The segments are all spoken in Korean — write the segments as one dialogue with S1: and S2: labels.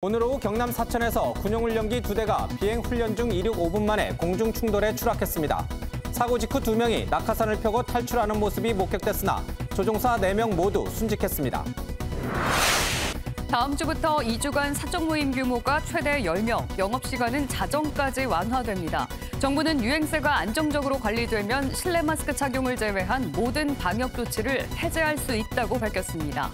S1: 오늘 오후 경남 사천에서 군용훈련기 2대가 비행 훈련 중 이륙 5분 만에 공중 충돌에 추락했습니다. 사고 직후 2명이 낙하산을 펴고 탈출하는 모습이 목격됐으나 조종사 4명 모두 순직했습니다.
S2: 다음 주부터 2주간 사적 모임 규모가 최대 10명, 영업시간은 자정까지 완화됩니다. 정부는 유행세가 안정적으로 관리되면 실내 마스크 착용을 제외한 모든 방역 조치를 해제할 수 있다고 밝혔습니다.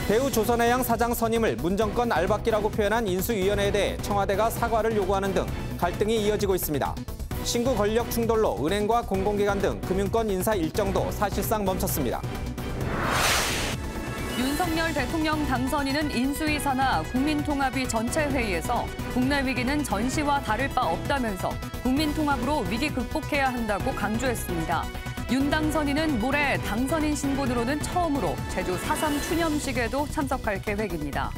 S1: 배우 조선해양 사장 선임을 문정권 알박기라고 표현한 인수위원회에 대해 청와대가 사과를 요구하는 등 갈등이 이어지고 있습니다. 신구 권력 충돌로 은행과 공공기관 등 금융권 인사 일정도 사실상 멈췄습니다.
S2: 윤석열 대통령 당선인은 인수위 산하 국민통합위 전체 회의에서 국내 위기는 전시와 다를 바 없다면서 국민통합으로 위기 극복해야 한다고 강조했습니다. 윤 당선인은 모레 당선인 신분으로는 처음으로 제주 4.3 추념식에도 참석할 계획입니다.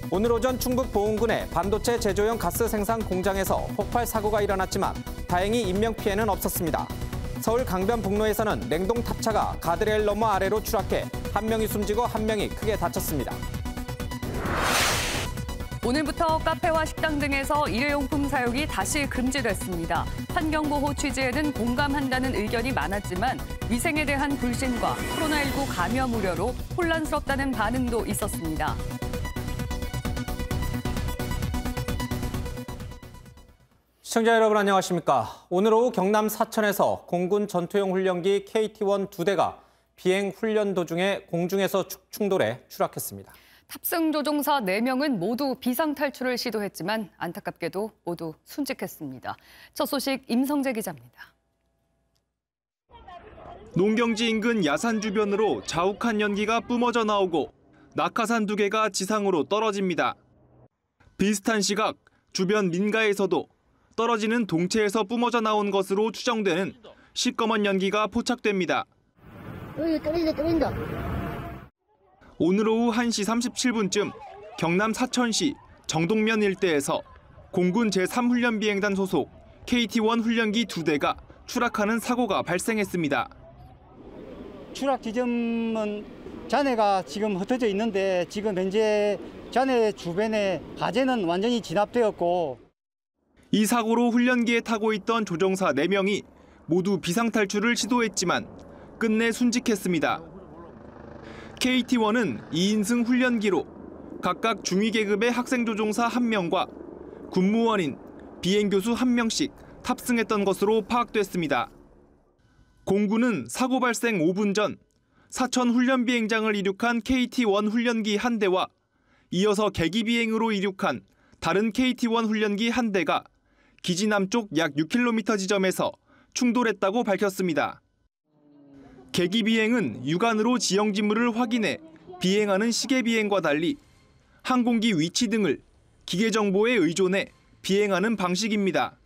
S1: 오늘 오전 충북 보은군의 반도체 제조용 가스 생산 공장에서 폭발 사고가 일어났지만 다행히 인명피해는 없었습니다. 서울 강변북로에서는 냉동 탑차가 가드레일 너머 아래로 추락해 1명이 숨지고 1명이 크게 다쳤습니다.
S2: 오늘부터 카페와 식당 등에서 일회용품 사용이 다시 금지됐습니다. 환경보호 취지에는 공감한다는 의견이 많았지만 위생에 대한 불신과 코로나19 감염 우려로 혼란스럽다는 반응도 있었습니다.
S1: 시청자 여러분 안녕하십니까. 오늘 오후 경남 사천에서 공군 전투용 훈련기 KT-1 2대가 비행 훈련 도중에 공중에서 충돌해 추락했습니다.
S2: 탑승 조종사 4명은 모두 비상탈출을 시도했지만 안타깝게도 모두 순직했습니다. 첫 소식 임성재 기자입니다.
S3: 농경지 인근 야산 주변으로 자욱한 연기가 뿜어져 나오고 낙하산 2개가 지상으로 떨어집니다. 비슷한 시각 주변 민가에서도 떨어지는 동체에서 뿜어져 나온 것으로 추정되는 시꺼먼 연기가 포착됩니다. 떨어진다. 오늘 오후 1시 37분쯤 경남 사천시 정동면 일대에서 공군 제3훈련비행단 소속 KT-1 훈련기 2대가 추락하는 사고가 발생했습니다.
S4: 추락 지점은 잔해가 지금 흩어져 있는데 지금 현재 잔해 주변에 가재는 완전히 진압되었고
S3: 이 사고로 훈련기에 타고 있던 조종사 4명이 모두 비상탈출을 시도했지만 끝내 순직했습니다. KT-1은 2인승 훈련기로 각각 중위 계급의 학생 조종사 1명과 군무원인 비행교수 1명씩 탑승했던 것으로 파악됐습니다. 공군은 사고 발생 5분 전 사천 훈련비행장을 이륙한 KT-1 훈련기 1대와 이어서 계기비행으로 이륙한 다른 KT-1 훈련기 1대가 기지 남쪽 약 6km 지점에서 충돌했다고 밝혔습니다. 계기비행은 육안으로 지형 지물을 확인해 비행하는 시계비행과 달리 항공기 위치 등을 기계정보에 의존해 비행하는 방식입니다.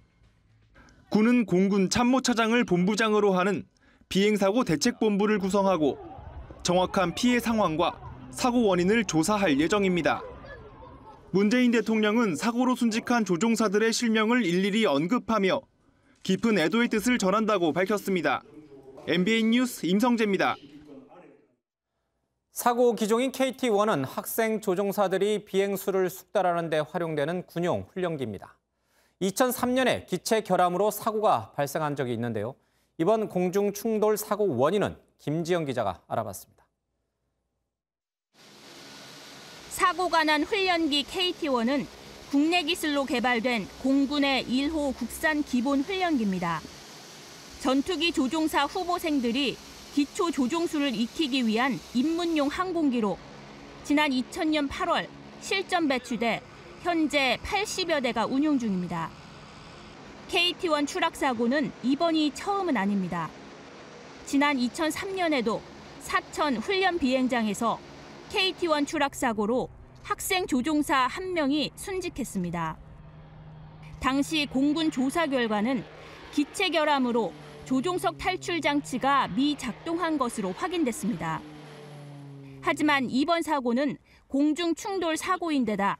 S3: 군은 공군 참모차장을 본부장으로 하는 비행사고 대책본부를 구성하고 정확한 피해 상황과 사고 원인을 조사할 예정입니다. 문재인 대통령은 사고로 순직한 조종사들의 실명을 일일이 언급하며 깊은 애도의 뜻을 전한다고 밝혔습니다. MBN 뉴스 임성재입니다.
S1: 사고 기종인 KT-1은 학생 조종사들이 비행수를 숙달하는 데 활용되는 군용 훈련기입니다. 2003년에 기체 결함으로 사고가 발생한 적이 있는데요. 이번 공중 충돌 사고 원인은 김지영 기자가 알아봤습니다.
S5: 사고가 난 훈련기 KT-1은 국내 기술로 개발된 공군의 1호 국산 기본 훈련기입니다. 전투기 조종사 후보생들이 기초 조종수를 익히기 위한 입문용 항공기로 지난 2000년 8월 실전 배치돼 현재 80여 대가 운용 중입니다. KT-1 추락 사고는 이번이 처음은 아닙니다. 지난 2003년에도 사천 훈련 비행장에서 KT-1 추락 사고로 학생 조종사 1명이 순직했습니다. 당시 공군 조사 결과는 기체 결함으로 조종석 탈출 장치가 미작동한 것으로 확인됐습니다. 하지만 이번 사고는 공중 충돌 사고인데다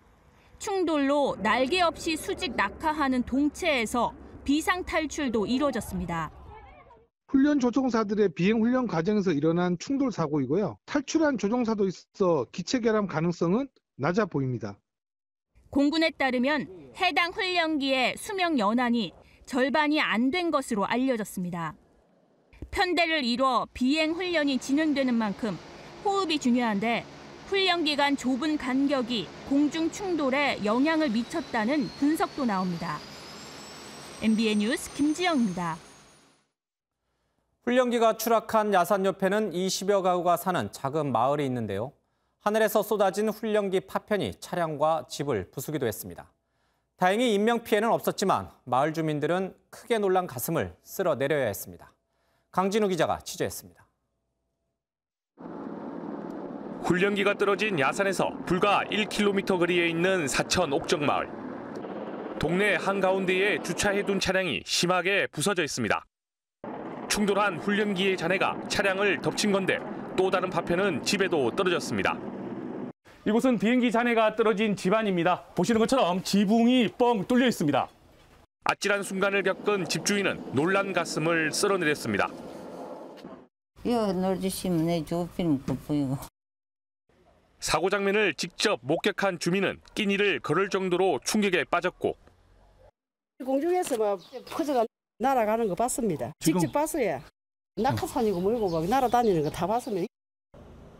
S5: 충돌로 날개 없이 수직 낙하하는 동체에서 비상 탈출도 이뤄졌습니다.
S6: 훈련 조종사들의 비행 훈련 과정에서 일어난 충돌 사고이고요. 탈출한 조종사도 있어 기체 결함 가능성은 낮아 보입니다.
S5: 공군에 따르면 해당 훈련기의 수명 연한이 절반이 안 된 것으로 알려졌습니다. 편대를 이뤄 비행 훈련이 진행되는 만큼 호흡이 중요한데 훈련 기간 좁은 간격이 공중 충돌에 영향을 미쳤다는 분석도 나옵니다. MBN 뉴스 김지영입니다.
S1: 훈련기가 추락한 야산 옆에는 20여 가구가 사는 작은 마을이 있는데요. 하늘에서 쏟아진 훈련기 파편이 차량과 집을 부수기도 했습니다. 다행히 인명피해는 없었지만 마을 주민들은 크게 놀란 가슴을 쓸어내려야 했습니다. 강진우 기자가 취재했습니다.
S7: 훈련기가 떨어진 야산에서 불과 1km 거리에 있는 사천 옥정마을. 동네 한가운데에 주차해둔 차량이 심하게 부서져 있습니다. 충돌한 훈련기의 잔해가 차량을 덮친 건데 또 다른 파편은 집에도 떨어졌습니다.
S8: 이곳은 비행기 잔해가 떨어진 집안입니다. 보시는 것처럼 지붕이 뻥 뚫려 있습니다.
S7: 아찔한 순간을 겪은 집주인은 놀란 가슴을 쓸어내렸습니다.
S9: 여 놀주시면 내 조피는 보이고.
S7: 사고 장면을 직접 목격한 주민은 끼니를 걸을 정도로 충격에 빠졌고
S10: 공중에서 막 퍼져가 날아가는 거 봤습니다. 직접 봤어요. 낙하산이고 뭐고 막 날아다니는 거 다 봤습니다.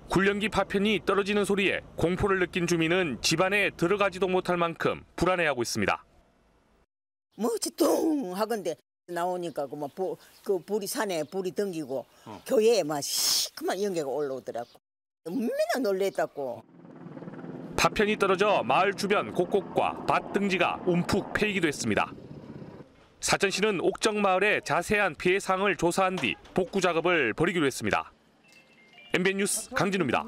S7: 훈련기 파편이 떨어지는 소리에 공포를 느낀 주민은 집 안에 들어가지도 못할 만큼 불안해하고 있습니다.
S9: 뭐지 뚱 하건데 나오니까 그 불이 산에 불이 덩기고 교회에 막 시커먼 연기가 올라오더라고. 얼마나 놀랬다고.
S7: 파편이 떨어져 마을 주변 곳곳과 밭 등지가 움푹 패이기도 했습니다. 사천시는 옥정마을의 자세한 피해 상황을 조사한 뒤 복구 작업을 벌이기로 했습니다. MBN 뉴스 강진우입니다.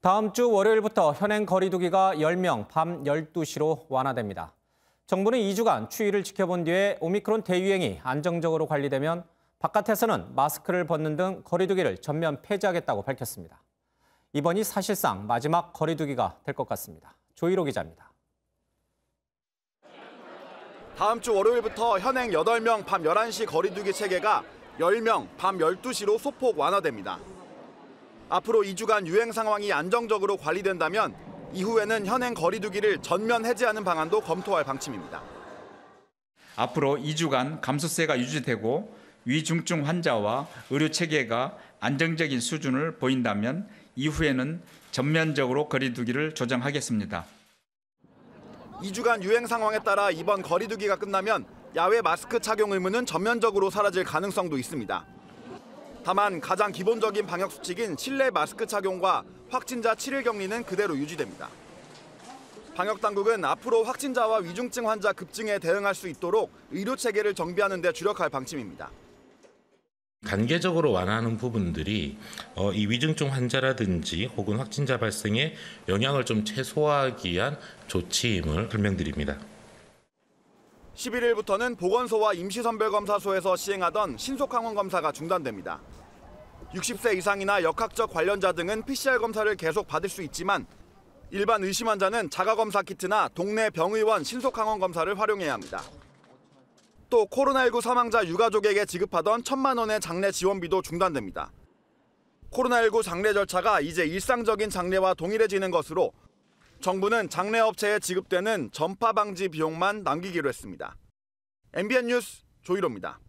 S1: 다음 주 월요일부터 현행 거리두기가 10명 밤 12시로 완화됩니다. 정부는 2주간 추이를 지켜본 뒤에 오미크론 대유행이 안정적으로 관리되면 바깥에서는 마스크를 벗는 등 거리두기를 전면 폐지하겠다고 밝혔습니다. 이번이 사실상 마지막 거리두기가 될 것 같습니다. 조희로 기자입니다.
S11: 다음 주 월요일부터 현행 8명 밤 11시 거리두기 체계가 10명 밤 12시로 소폭 완화됩니다. 앞으로 2주간 유행 상황이 안정적으로 관리된다면 이후에는 현행 거리두기를 전면 해제하는 방안도 검토할 방침입니다.
S12: 앞으로 2주간 감소세가 유지되고 위중증 환자와 의료 체계가 안정적인 수준을 보인다면 이후에는 전면적으로 거리두기를 조정하겠습니다.
S11: 2주간 유행 상황에 따라 이번 거리두기가 끝나면 야외 마스크 착용 의무는 전면적으로 사라질 가능성도 있습니다. 다만 가장 기본적인 방역 수칙인 실내 마스크 착용과 확진자 7일 격리는 그대로 유지됩니다. 방역 당국은 앞으로 확진자와 위중증 환자 급증에 대응할 수 있도록 의료 체계를 정비하는 데 주력할 방침입니다.
S13: 단계적으로 완화하는 부분들이 이 위중증 환자라든지 혹은 확진자 발생에 영향을 좀 최소화하기 위한 조치임을 설명드립니다.
S11: 11일부터는 보건소와 임시선별검사소에서 시행하던 신속항원 검사가 중단됩니다. 60세 이상이나 역학적 관련자 등은 PCR 검사를 계속 받을 수 있지만 일반 의심 환자는 자가검사 키트나 동네 병의원 신속항원 검사를 활용해야 합니다. 또 코로나19 사망자 유가족에게 지급하던 1,000만 원의 장례 지원비도 중단됩니다. 코로나19 장례 절차가 이제 일상적인 장례와 동일해지는 것으로 정부는 장례업체에 지급되는 전파 방지 비용만 남기기로 했습니다. MBN 뉴스 조희로입니다.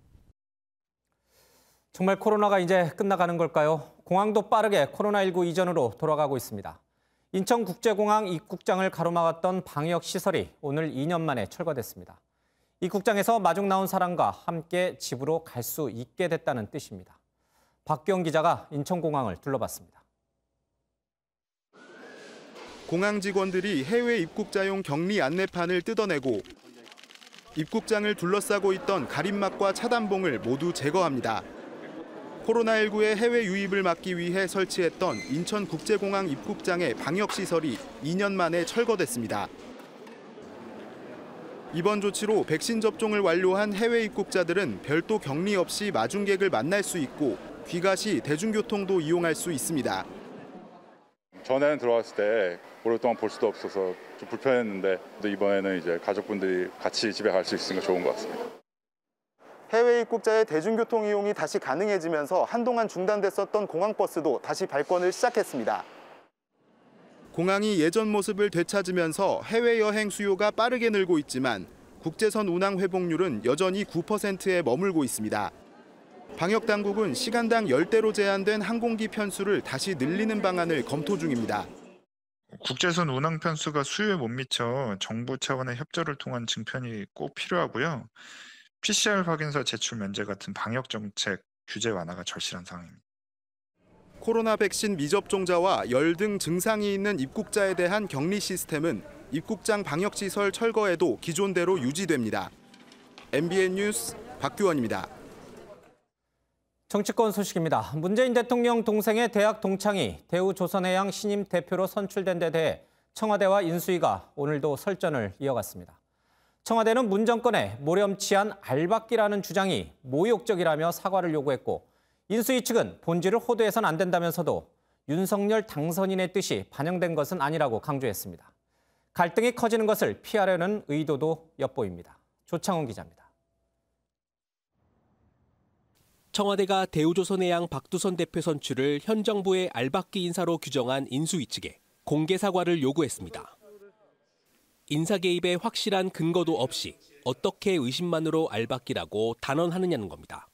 S1: 정말 코로나가 이제 끝나가는 걸까요? 공항도 빠르게 코로나19 이전으로 돌아가고 있습니다. 인천국제공항 입국장을 가로막았던 방역시설이 오늘 2년 만에 철거됐습니다. 입국장에서 마중 나온 사람과 함께 집으로 갈 수 있게 됐다는 뜻입니다. 박기영 기자가 인천공항을 둘러봤습니다.
S3: 공항 직원들이 해외 입국자용 격리 안내판을 뜯어내고 입국장을 둘러싸고 있던 가림막과 차단봉을 모두 제거합니다. 코로나19의 해외 유입을 막기 위해 설치했던 인천국제공항 입국장의 방역시설이 2년 만에 철거됐습니다. 이번 조치로 백신 접종을 완료한 해외 입국자들은 별도 격리 없이 마중객을 만날 수 있고 귀가 시 대중교통도 이용할 수 있습니다.
S14: 전에는 들어왔을 때 오랫동안 볼 수도 없어서 좀 불편했는데 이번에는 이제 가족분들이 같이 집에 갈 수 있으니까 좋은 것 같습니다.
S15: 해외 입국자의 대중교통 이용이 다시 가능해지면서 한동안 중단됐었던 공항버스도 다시 발권을 시작했습니다. 공항이 예전 모습을 되찾으면서 해외여행 수요가 빠르게 늘고 있지만 국제선 운항 회복률은 여전히 9%에 머물고 있습니다. 방역당국은 시간당 10대로 제한된 항공기 편수를 다시 늘리는 방안을 검토 중입니다.
S16: 국제선 운항 편수가 수요에 못 미쳐 정부 차원의 협조를 통한 증편이 꼭 필요하고요. PCR 확인서 제출 면제 같은 방역 정책 규제 완화가 절실한 상황입니다.
S15: 코로나 백신 미접종자와 열 등 증상이 있는 입국자에 대한 격리 시스템은 입국장 방역시설 철거에도 기존대로 유지됩니다. MBN 뉴스 박규원입니다.
S1: 정치권 소식입니다. 문재인 대통령 동생의 대학 동창이 대우조선해양 신임 대표로 선출된 데 대해 청와대와 인수위가 오늘도 설전을 이어갔습니다. 청와대는 문 정권의 모렴치한 알박기라는 주장이 모욕적이라며 사과를 요구했고 인수위 측은 본질을 호도해선 안 된다면서도 윤석열 당선인의 뜻이 반영된 것은 아니라고 강조했습니다. 갈등이 커지는 것을 피하려는 의도도 엿보입니다. 조창훈 기자입니다.
S17: 청와대가 대우조선해양 박두선 대표 선출을 현 정부의 알박기 인사로 규정한 인수위 측에 공개 사과를 요구했습니다. 인사 개입에 확실한 근거도 없이 어떻게 의심만으로 알박기라고 단언하느냐는 겁니다.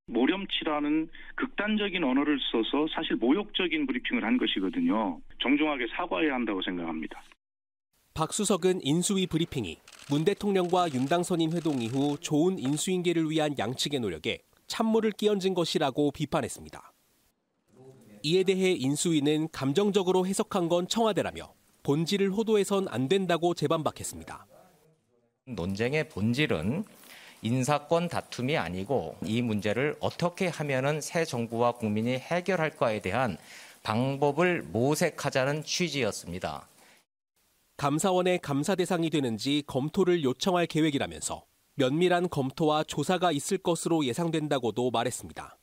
S18: 모렴치라는 극단적인 언어를 써서 사실 모욕적인 브리핑을 한 것이거든요. 정중하게 사과해야 한다고 생각합니다.
S17: 박수석은 인수위 브리핑이 문 대통령과 윤 당선인 회동 이후 좋은 인수인계를 위한 양측의 노력에 찬물을 끼얹은 것이라고 비판했습니다. 이에 대해 인수위는 감정적으로 해석한 건 청와대라며 본질을 호도해선 안 된다고 재반박했습니다.
S19: 논쟁의 본질은 인사권 다툼이 아니고 이 문제를 어떻게 하면은 새 정부와 국민이 해결할까에 대한 방법을 모색하자는 취지였습니다.
S17: 감사원의 감사 대상이 되는지 검토를 요청할 계획이라면서 면밀한 검토와 조사가 있을 것으로 예상된다고도 말했습니다.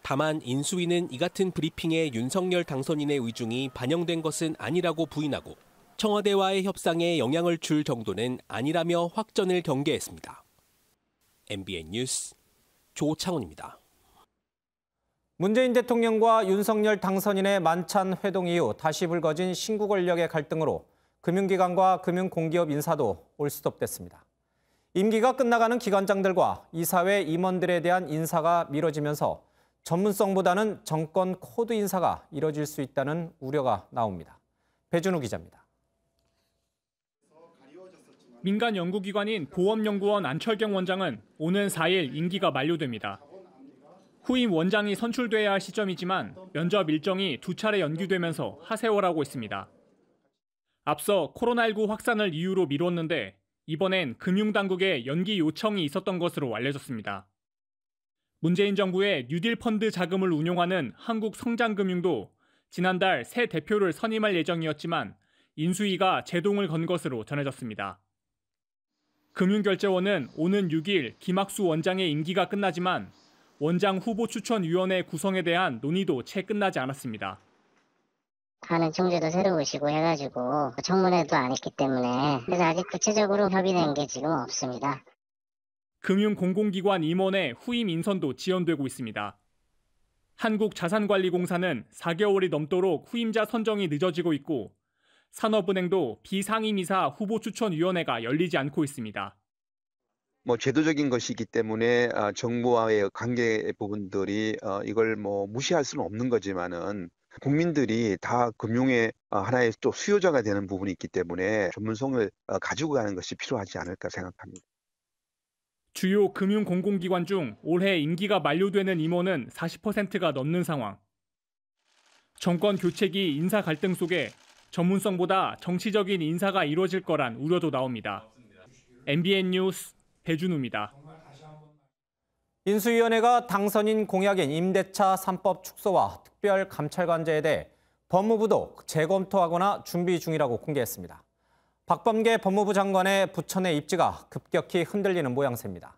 S17: 다만 인수위는 이 같은 브리핑에 윤석열 당선인의 의중이 반영된 것은 아니라고 부인하고 청와대와의 협상에 영향을 줄 정도는 아니라며 확전을 경계했습니다. MBN 뉴스 조창훈입니다.
S1: 문재인 대통령과 윤석열 당선인의 만찬 회동 이후 다시 불거진 신구 권력의 갈등으로 금융기관과 금융공기업 인사도 올스톱됐습니다. 임기가 끝나가는 기관장들과 이사회 임원들에 대한 인사가 미뤄지면서 전문성보다는 정권 코드 인사가 이뤄질 수 있다는 우려가 나옵니다. 배준우 기자입니다.
S20: 민간 연구기관인 보험연구원 안철경 원장은 오는 4일 임기가 만료됩니다. 후임 원장이 선출돼야 할 시점이지만 면접 일정이 2차례 연기되면서 하세월하고 있습니다. 앞서 코로나19 확산을 이유로 미뤘는데 이번엔 금융당국의 연기 요청이 있었던 것으로 알려졌습니다. 문재인 정부의 뉴딜 펀드 자금을 운용하는 한국성장금융도 지난달 새 대표를 선임할 예정이었지만 인수위가 제동을 건 것으로 전해졌습니다. 금융결제원은 오는 6일 김학수 원장의 임기가 끝나지만 원장 후보 추천위원회 구성에 대한 논의도 채 끝나지 않았습니다.
S21: 하는 총재도 새로 오시고 해가지고 청문회도 안 했기 때문에 그래서 아직 구체적으로 협의된 게 지금 없습니다.
S20: 금융공공기관 임원의 후임 인선도 지연되고 있습니다. 한국자산관리공사는 4개월이 넘도록 후임자 선정이 늦어지고 있고 산업은행도 비상임이사 후보추천위원회가 열리지 않고 있습니다.
S22: 제도적인 것이기 때문에 정부와의 관계 부분들이 이걸 무시할 수는 없는 거지만은 국민들이 다 금융의 하나의 또 수요자가 되는 부분이 있기 때문에 전문성을 가지고 가는 것이 필요하지 않을까 생각합니다.
S20: 주요 금융공공기관 중 올해 임기가 만료되는 임원은 40%가 넘는 상황. 정권 교체기 인사 갈등 속에 전문성보다 정치적인 인사가 이루어질 거란 우려도 나옵니다. MBN 뉴스 배준우입니다.
S1: 인수위원회가 당선인 공약인 임대차 3법 축소와 특별감찰관제에 대해 법무부도 재검토하거나 준비 중이라고 공개했습니다. 박범계 법무부 장관의 부처 내 입지가 급격히 흔들리는 모양새입니다.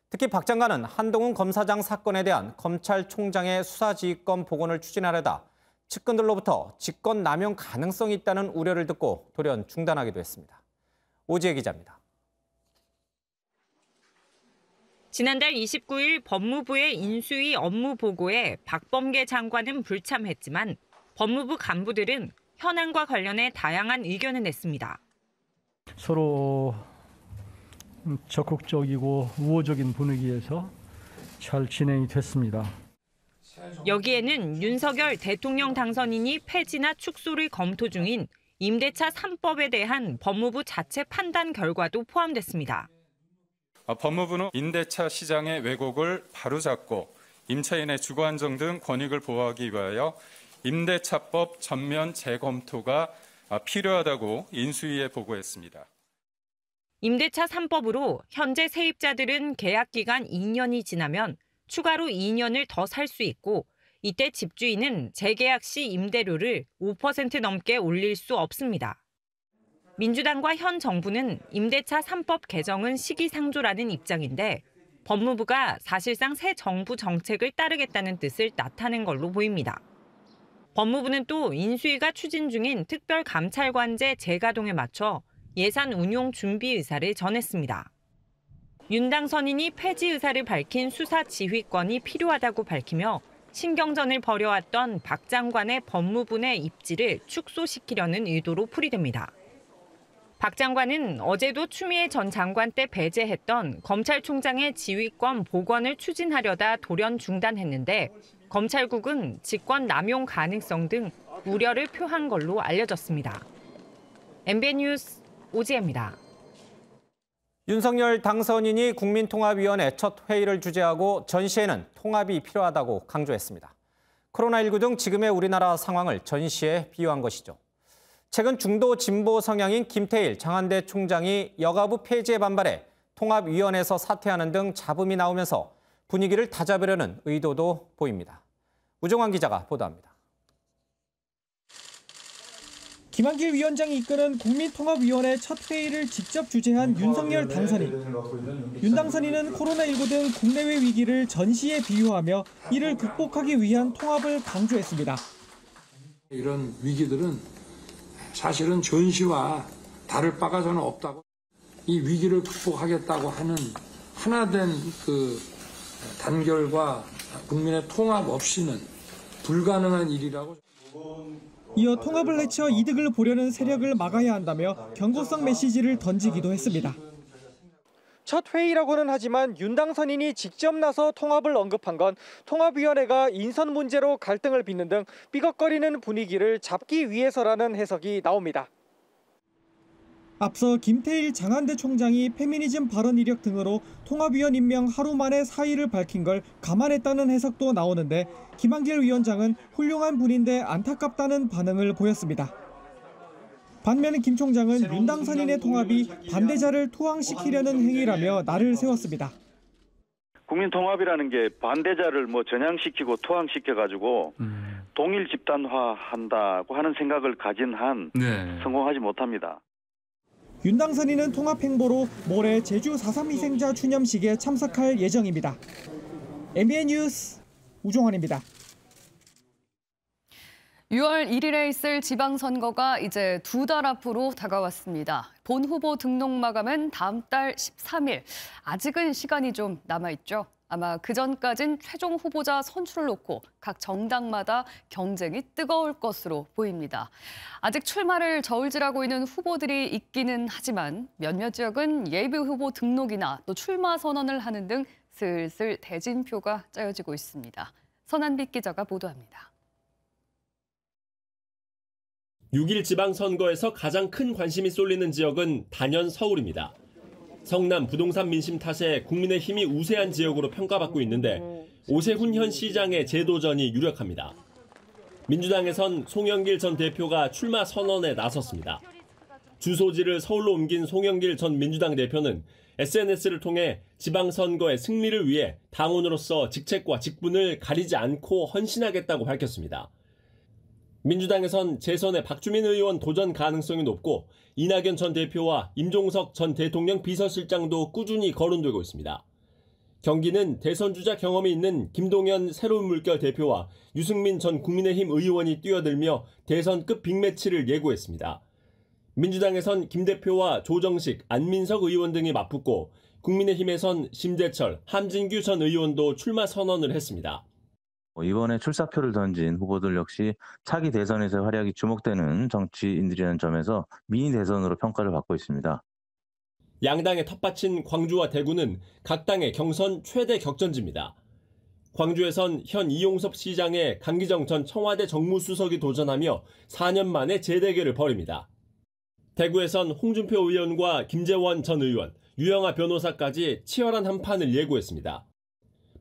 S1: 특히 박 장관은 한동훈 검사장 사건에 대한 검찰총장의 수사지휘권 복원을 추진하려다 측근들로부터 직권 남용 가능성이 있다는 우려를 듣고 돌연 중단하기도 했습니다. 오지혜 기자입니다.
S2: 지난달 29일 법무부의 인수위 업무 보고에 박범계 장관은 불참했지만 법무부 간부들은 현안과 관련해 다양한 의견을 냈습니다.
S4: 서로 적극적이고 우호적인 분위기에서 잘 진행이 됐습니다.
S2: 여기에는 윤석열 대통령 당선인이 폐지나 축소를 검토 중인 임대차 3법에 대한 법무부 자체 판단 결과도 포함됐습니다.
S23: 법무부는 임대차 시장의 왜곡을 바로잡고 임차인의 주거 안정 등 권익을 보호하기 위하여 임대차법 전면 재검토가 필요하다고 인수위에 보고했습니다.
S2: 임대차 3법으로 현재 세입자들은 계약 기간 2년이 지나면 추가로 2년을 더 살 수 있고 이때 집주인은 재계약 시 임대료를 5% 넘게 올릴 수 없습니다. 민주당과 현 정부는 임대차 3법 개정은 시기상조라는 입장인데 법무부가 사실상 새 정부 정책을 따르겠다는 뜻을 나타낸 걸로 보입니다. 법무부는 또 인수위가 추진 중인 특별감찰관제 재가동에 맞춰 예산 운용 준비 의사를 전했습니다. 윤 당선인이 폐지 의사를 밝힌 수사 지휘권이 필요하다고 밝히며 신경전을 벌여왔던 박 장관의 법무부 내 입지를 축소시키려는 의도로 풀이됩니다. 박 장관은 어제도 추미애 전 장관 때 배제했던 검찰총장의 지휘권 복원을 추진하려다 돌연 중단했는데 검찰국은 직권 남용 가능성 등 우려를 표한 걸로 알려졌습니다. MBN 뉴스 오지혜입니다.
S1: 윤석열 당선인이 국민통합위원회 첫 회의를 주재하고 전시에는 통합이 필요하다고 강조했습니다. 코로나19 등 지금의 우리나라 상황을 전시에 비유한 것이죠. 최근 중도 진보 성향인 김태일 장한대 총장이 여가부 폐지에 반발해 통합위원회에서 사퇴하는 등 잡음이 나오면서 분위기를 다잡으려는 의도도 보입니다. 우종환 기자가 보도합니다.
S24: 김한길 위원장이 이끄는 국민통합위원회 첫 회의를 직접 주재한 윤석열 당선인. 윤 당선인은 코로나19 등 국내외 위기를 전시에 비유하며 이를 극복하기 위한 통합을 강조했습니다.
S25: 이런 위기들은 사실은 전시와 다를 바가 저는 없다고. 이 위기를 극복하겠다고 하는 하나된 그 단결과 국민의 통합 없이는 불가능한 일이라고.
S24: 이어 통합을 내쳐 이득을 보려는 세력을 막아야 한다며 경고성 메시지를 던지기도 했습니다. 첫 회의라고는 하지만 윤 당선인이 직접 나서 통합을 언급한 건 통합위원회가 인선 문제로 갈등을 빚는 등 삐걱거리는 분위기를 잡기 위해서라는 해석이 나옵니다. 앞서 김태일 장한대 총장이 페미니즘 발언 이력 등으로 통합위원 임명 하루 만에 사의를 밝힌 걸 감안했다는 해석도 나오는데 김한길 위원장은 훌륭한 분인데 안타깝다는 반응을 보였습니다. 반면 김 총장은 윤 당선인의 통합이 반대자를 투항시키려는 행위라며 날을 세웠습니다.
S26: 국민통합이라는 게 반대자를 전향시키고 투항시켜가지고 동일 집단화한다고 하는 생각을 가진 한 성공하지 못합니다.
S24: 윤 당선인은 통합 행보로 모레 제주 4.3 희생자 추념식에 참석할 예정입니다. MBN 뉴스 우종환입니다.
S27: 6월 1일에 있을 지방선거가 이제 2달 앞으로 다가왔습니다. 본 후보 등록 마감은 다음 달 13일. 아직은 시간이 좀 남아있죠. 아마 그전까진 최종 후보자 선출을 놓고 각 정당마다 경쟁이 뜨거울 것으로 보입니다. 아직 출마를 저울질하고 있는 후보들이 있기는 하지만 몇몇 지역은 예비 후보 등록이나 또 출마 선언을 하는 등 슬슬 대진표가 짜여지고 있습니다. 선한빛 기자가 보도합니다.
S28: 6일 지방선거에서 가장 큰 관심이 쏠리는 지역은 단연 서울입니다. 성남 부동산 민심 탓에 국민의힘이 우세한 지역으로 평가받고 있는데 오세훈 현 시장의 재도전이 유력합니다. 민주당에선 송영길 전 대표가 출마 선언에 나섰습니다. 주소지를 서울로 옮긴 송영길 전 민주당 대표는 SNS를 통해 지방선거의 승리를 위해 당원으로서 직책과 직분을 가리지 않고 헌신하겠다고 밝혔습니다. 민주당에선 재선에 박주민 의원 도전 가능성이 높고 이낙연 전 대표와 임종석 전 대통령 비서실장도 꾸준히 거론되고 있습니다. 경기는 대선 주자 경험이 있는 김동연 새로운 물결 대표와 유승민 전 국민의힘 의원이 뛰어들며 대선급 빅매치를 예고했습니다. 민주당에선 김 대표와 조정식, 안민석 의원 등이 맞붙고 국민의힘에선 심재철, 함진규 전 의원도 출마 선언을 했습니다.
S5: 이번에 출사표를 던진 후보들 역시 차기 대선에서의 활약이 주목되는 정치인들이라는 점에서 미니 대선으로 평가를 받고 있습니다.
S28: 양당의 텃밭인 광주와 대구는 각 당의 경선 최대 격전지입니다. 광주에선 현 이용섭 시장의 강기정 전 청와대 정무수석이 도전하며 4년 만에 재대결을 벌입니다. 대구에선 홍준표 의원과 김재원 전 의원, 유영하 변호사까지 치열한 한판을 예고했습니다.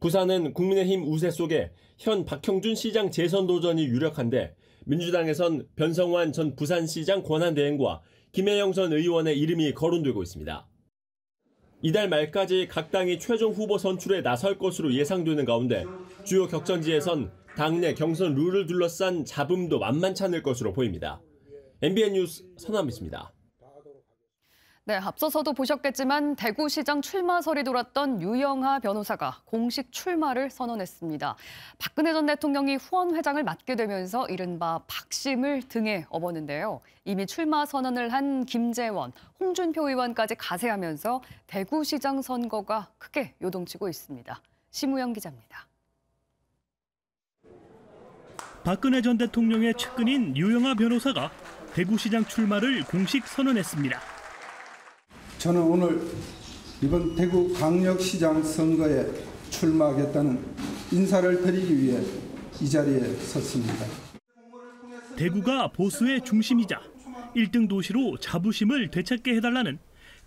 S28: 부산은 국민의힘 우세 속에 현 박형준 시장 재선 도전이 유력한데 민주당에선 변성환 전 부산시장 권한대행과 김혜영 전 의원의 이름이 거론되고 있습니다. 이달 말까지 각 당이 최종 후보 선출에 나설 것으로 예상되는 가운데 주요 격전지에선 당내 경선 룰을 둘러싼 잡음도 만만치 않을 것으로 보입니다. MBN 뉴스 선남입니다.
S27: 네, 앞서서도 보셨겠지만 대구시장 출마설이 돌았던 유영하 변호사가 공식 출마를 선언했습니다. 박근혜 전 대통령이 후원 회장을 맡게 되면서 이른바 박심을 등에 업었는데요. 이미 출마 선언을 한 김재원, 홍준표 의원까지 가세하면서 대구시장 선거가 크게 요동치고 있습니다. 심우영 기자입니다.
S6: 박근혜 전 대통령의 측근인 유영하 변호사가 대구시장 출마를 공식 선언했습니다.
S7: 저는 오늘 이번 대구광역시장 선거에 출마하겠다는 인사를 드리기 위해 이 자리에 섰습니다.
S6: 대구가 보수의 중심이자 1등 도시로 자부심을 되찾게 해달라는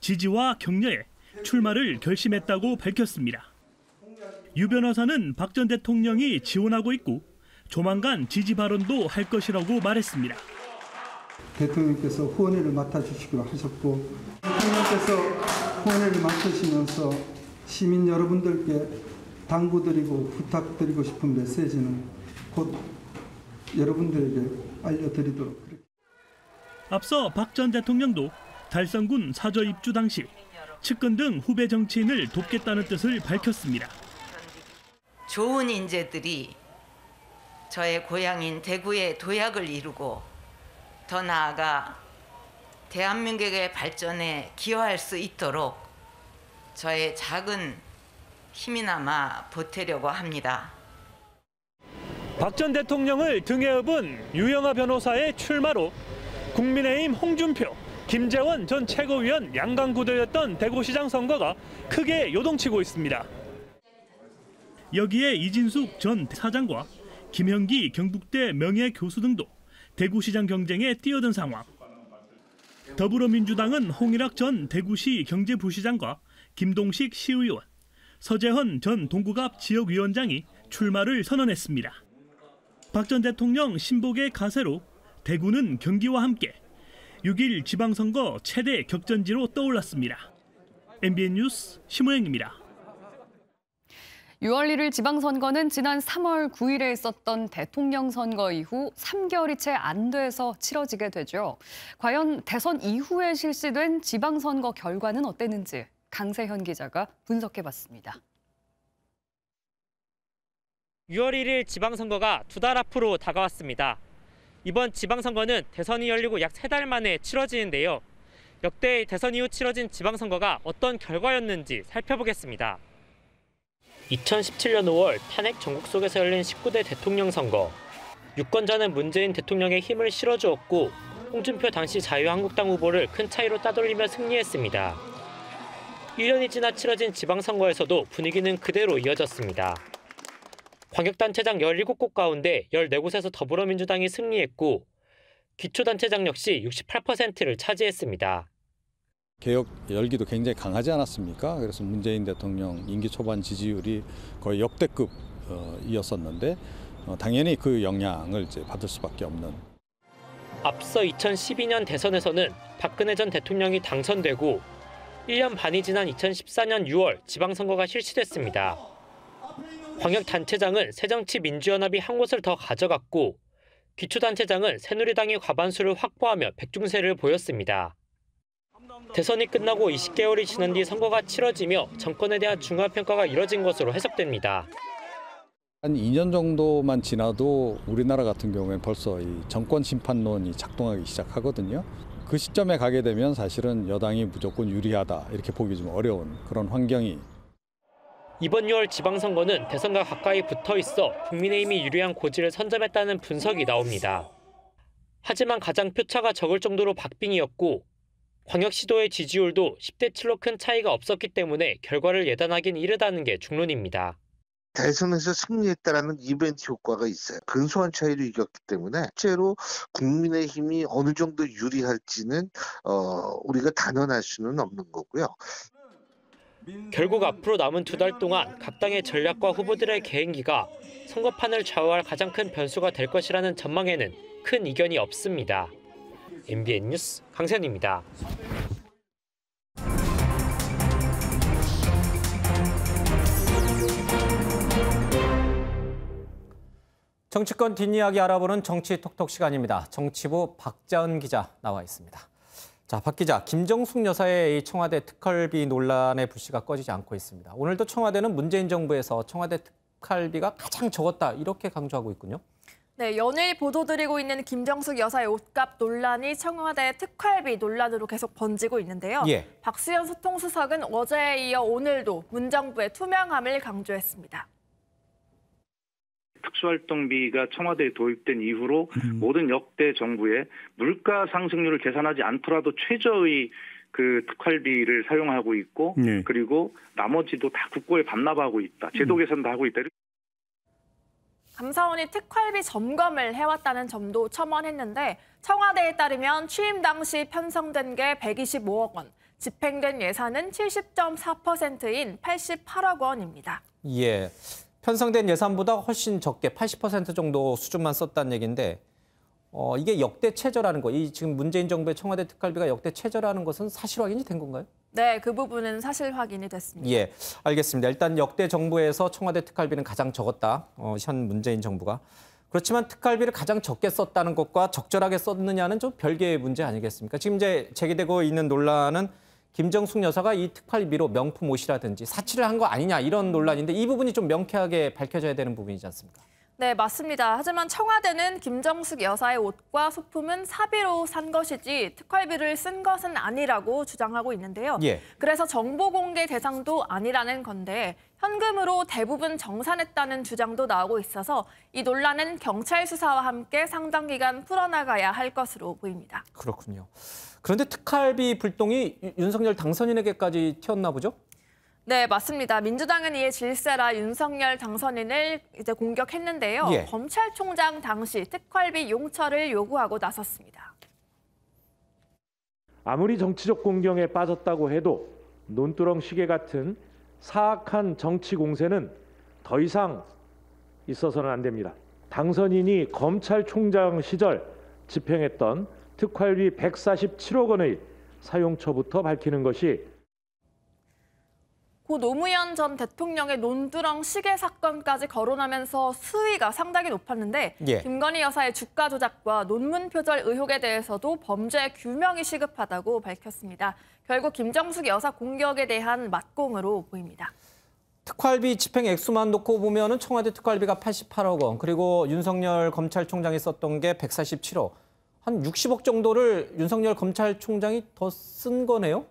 S6: 지지와 격려에 출마를 결심했다고 밝혔습니다. 유 변호사는 박 전 대통령이 지원하고 있고 조만간 지지 발언도 할 것이라고 말했습니다.
S7: 대통령께서 후원회를 맡아주시기로 하셨고 대통령께서 후원회를 맡으시면서 시민 여러분들께 당부드리고 부탁드리고 싶은 메시지는 곧 여러분들에게 알려드리도록 하겠습니다.
S6: 앞서 박 전 대통령도 달성군 사저 입주 당시 측근 등 후배 정치인을 돕겠다는 뜻을 밝혔습니다.
S8: 좋은 인재들이 저의 고향인 대구의 도약을 이루고 더 나아가 대한민국의 발전에 기여할 수 있도록 저의 작은 힘이나마 보태려고 합니다.
S6: 박 전 대통령을 등에 업은 유영하 변호사의 출마로 국민의힘 홍준표, 김재원 전 최고위원 양강구도였던 대구시장 선거가 크게 요동치고 있습니다. 여기에 이진숙 전 사장과 김형기 경북대 명예교수 등도 대구시장 경쟁에 뛰어든 상황. 더불어민주당은 홍일학 전 대구시 경제부시장과 김동식 시의원, 서재헌 전 동구갑 지역위원장이 출마를 선언했습니다. 박 전 대통령 신복의 가세로 대구는 경기와 함께 6일 지방선거 최대 격전지로 떠올랐습니다. MBN 뉴스 심우영입니다.
S27: 6월 1일 지방선거는 지난 3월 9일에 있었던 대통령 선거 이후 3개월이 채 안 돼서 치러지게 되죠. 과연 대선 이후에 실시된 지방선거 결과는 어땠는지 강세현 기자가 분석해봤습니다.
S9: 6월 1일 지방선거가 2달 앞으로 다가왔습니다. 이번 지방선거는 대선이 열리고 약 3달 만에 치러지는데요. 역대 대선 이후 치러진 지방선거가 어떤 결과였는지 살펴보겠습니다. 2017년 5월 탄핵 전국 속에서 열린 19대 대통령 선거. 유권자는 문재인 대통령의 힘을 실어주었고 홍준표 당시 자유한국당 후보를 큰 차이로 따돌리며 승리했습니다. 1년이 지나 치러진 지방선거에서도 분위기는 그대로 이어졌습니다. 광역단체장 17곳 가운데 14곳에서 더불어민주당이 승리했고 기초단체장 역시 68%를 차지했습니다.
S10: 개혁 열기도 굉장히 강하지 않았습니까? 그래서 문재인 대통령 임기 초반 지지율이 거의 역대급이었었는데 당연히 그 영향을 이제 받을 수밖에 없는.
S9: 앞서 2012년 대선에서는 박근혜 전 대통령이 당선되고 1년 반이 지난 2014년 6월 지방선거가 실시됐습니다. 광역단체장은 새정치민주연합이 한 곳을 더 가져갔고 기초단체장은 새누리당이 과반수를 확보하며 백중세를 보였습니다. 대선이 끝나고 20개월이 지난 뒤 선거가 치러지며 정권에 대한 중화평가가 이뤄진 것으로 해석됩니다.
S10: 한 2년 정도만 지나도 우리나라 같은 경우에는 벌써 이 정권 심판론이 작동하기 시작하거든요. 그 시점에 가게 되면 사실은 여당이 무조건 유리하다 이렇게 보기 좀 어려운 그런 환경이.
S9: 이번 6월 지방선거는 대선과 가까이 붙어 있어 국민의힘이 유리한 고지를 선점했다는 분석이 나옵니다. 하지만 가장 표차가 적을 정도로 박빙이었고 광역시도의 지지율도 10대 7로 큰 차이가 없었기 때문에 결과를 예단하긴 이르다는 게 중론입니다.
S3: 대선에서 승리했다라는 이벤트 효과가 있어요. 근소한 차이로 이겼기 때문에 실제로 국민의힘이 어느 정도 유리할지는 우리가 단언할 수는 없는 거고요.
S9: 결국 앞으로 남은 2달 동안 각 당의 전략과 후보들의 개인기가 선거판을 좌우할 가장 큰 변수가 될 것이라는 전망에는 큰 이견이 없습니다. MBN 뉴스 강세현입니다.
S1: 정치권 뒷이야기 알아보는 정치톡톡 시간입니다. 정치부 박자은 기자 나와 있습니다. 자, 박 기자, 김정숙 여사의 청와대 특활비 논란의 불씨가 꺼지지 않고 있습니다. 오늘도 청와대는 문재인 정부에서 청와대 특활비가 가장 적었다 이렇게 강조하고 있군요.
S11: 네, 연일 보도드리고 있는 김정숙 여사의 옷값 논란이 청와대 특활비 논란으로 계속 번지고 있는데요.
S1: 예.
S11: 박수현 소통수석은 어제에 이어 오늘도 문정부의 투명함을 강조했습니다.
S12: 특수활동비가 청와대에 도입된 이후로 모든 역대 정부의 물가 상승률을 계산하지 않더라도 최저의 그 특활비를 사용하고 있고 그리고 나머지도 다 국고에 반납하고 있다. 제도 개선도 하고 있다.
S11: 감사원이 특활비 점검을 해왔다는 점도 첨언했는데 청와대에 따르면 취임 당시 편성된 게 125억 원, 집행된 예산은 70.4%인 88억 원입니다.
S1: 예. 편성된 예산보다 훨씬 적게 80% 정도 수준만 썼다는 얘기인데 이게 역대 최저라는 거, 이 지금 문재인 정부의 청와대 특활비가 역대 최저라는 것은 사실 확인이 된 건가요?
S11: 네, 그 부분은 사실 확인이 됐습니다.
S1: 예, 알겠습니다. 일단 역대 정부에서 청와대 특활비는 가장 적었다, 현 문재인 정부가. 그렇지만 특활비를 가장 적게 썼다는 것과 적절하게 썼느냐는 좀 별개의 문제 아니겠습니까? 지금 이제 제기되고 있는 논란은 김정숙 여사가 이 특활비로 명품 옷이라든지 사치를 한 거 아니냐 이런 논란인데 이 부분이 좀 명쾌하게 밝혀져야 되는 부분이지 않습니까?
S11: 네, 맞습니다. 하지만 청와대는 김정숙 여사의 옷과 소품은 사비로 산 것이지 특활비를 쓴 것은 아니라고 주장하고 있는데요.
S1: 예.
S11: 그래서 정보 공개 대상도 아니라는 건데 현금으로 대부분 정산했다는 주장도 나오고 있어서 이 논란은 경찰 수사와 함께 상당 기간 풀어나가야 할 것으로 보입니다.
S1: 그렇군요. 그런데 특활비 불똥이 윤석열 당선인에게까지 튀었나 보죠?
S11: 네, 맞습니다. 민주당은 이에 질세라 윤석열 당선인을 이제 공격했는데요.
S1: 예.
S11: 검찰총장 당시 특활비 용처를 요구하고 나섰습니다.
S13: 아무리 정치적 공경에 빠졌다고 해도 논두렁 시계 같은 사악한 정치 공세는 더 이상 있어서는 안 됩니다. 당선인이 검찰총장 시절 집행했던 특활비 147억 원의 사용처부터 밝히는 것이
S11: 고 노무현 전 대통령의 논두렁 시계 사건까지 거론하면서 수위가 상당히 높았는데
S1: 예.
S11: 김건희 여사의 주가 조작과 논문 표절 의혹에 대해서도 범죄 규명이 시급하다고 밝혔습니다. 결국 김정숙 여사 공격에 대한 맞공으로 보입니다.
S1: 특활비 집행 액수만 놓고 보면은 청와대 특활비가 88억 원, 그리고 윤석열 검찰총장이 썼던 게 147억. 한 60억 정도를 윤석열 검찰총장이 더 쓴 거네요?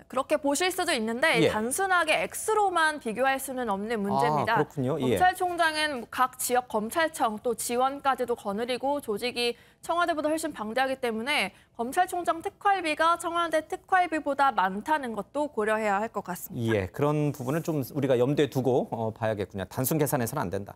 S11: 그렇게 보실 수도 있는데
S1: 예.
S11: 단순하게 액수로만 비교할 수는 없는 문제입니다.
S1: 그렇군요. 예.
S11: 검찰총장은 각 지역 검찰청 또 지원까지도 거느리고 조직이 청와대보다 훨씬 방대하기 때문에 검찰총장 특활비가 청와대 특활비보다 많다는 것도 고려해야 할 것 같습니다.
S1: 예, 그런 부분을 좀 우리가 염두에 두고 봐야겠군요. 단순 계산해서는 안 된다.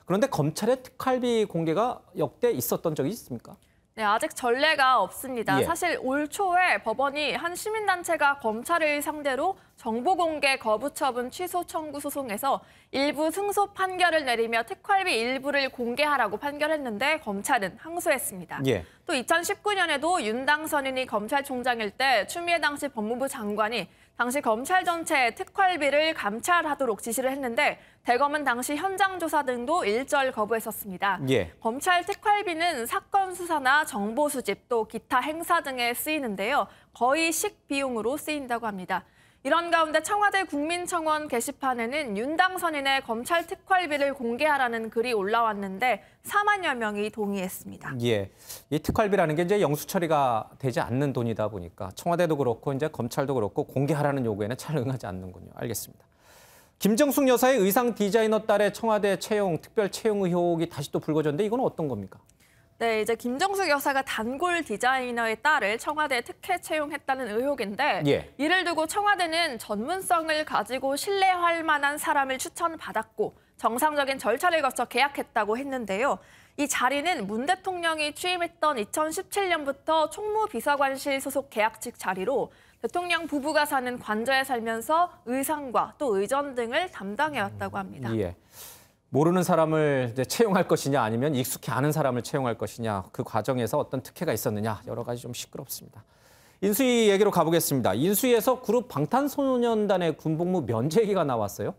S1: 그런데 검찰의 특활비 공개가 역대 있었던 적이 있습니까?
S11: 네, 아직 전례가 없습니다.
S1: 예.
S11: 사실 올 초에 법원이 한 시민단체가 검찰을 상대로 정보공개 거부 처분 취소 청구 소송에서 일부 승소 판결을 내리며 특활비 일부를 공개하라고 판결했는데 검찰은 항소했습니다.
S1: 예.
S11: 또 2019년에도 윤 당선인이 검찰총장일 때 추미애 당시 법무부 장관이 당시 검찰 전체의 특활비를 감찰하도록 지시를 했는데 대검은 당시 현장 조사 등도 일절 거부했었습니다.
S1: 예.
S11: 검찰 특활비는 사건 수사나 정보 수집 또 기타 행사 등에 쓰이는데요. 거의 식비용으로 쓰인다고 합니다. 이런 가운데 청와대 국민청원 게시판에는 윤당 선인의 검찰 특활비를 공개하라는 글이 올라왔는데 4만여 명이 동의했습니다.
S1: 예, 이 특활비라는 게 이제 영수 처리가 되지 않는 돈이다 보니까 청와대도 그렇고 이제 검찰도 그렇고 공개하라는 요구에는 잘 응하지 않는군요. 알겠습니다. 김정숙 여사의 의상 디자이너 딸의 청와대 채용, 특별 채용 의혹이 다시 또 불거졌는데 이건 어떤 겁니까?
S11: 네, 이제 김정숙 여사가 단골 디자이너의 딸을 청와대에 특혜 채용했다는 의혹인데
S1: 예.
S11: 이를 두고 청와대는 전문성을 가지고 신뢰할 만한 사람을 추천받았고 정상적인 절차를 거쳐 계약했다고 했는데요. 이 자리는 문 대통령이 취임했던 2017년부터 총무비서관실 소속 계약직 자리로 대통령 부부가 사는 관저에 살면서 의상과 또 의전 등을 담당해왔다고 합니다.
S1: 예. 모르는 사람을 이제 채용할 것이냐 아니면 익숙히 아는 사람을 채용할 것이냐 그 과정에서 어떤 특혜가 있었느냐 여러 가지 좀 시끄럽습니다. 인수위 얘기로 가보겠습니다. 인수위에서 그룹 방탄소년단의 군복무 면제 얘기가 나왔어요.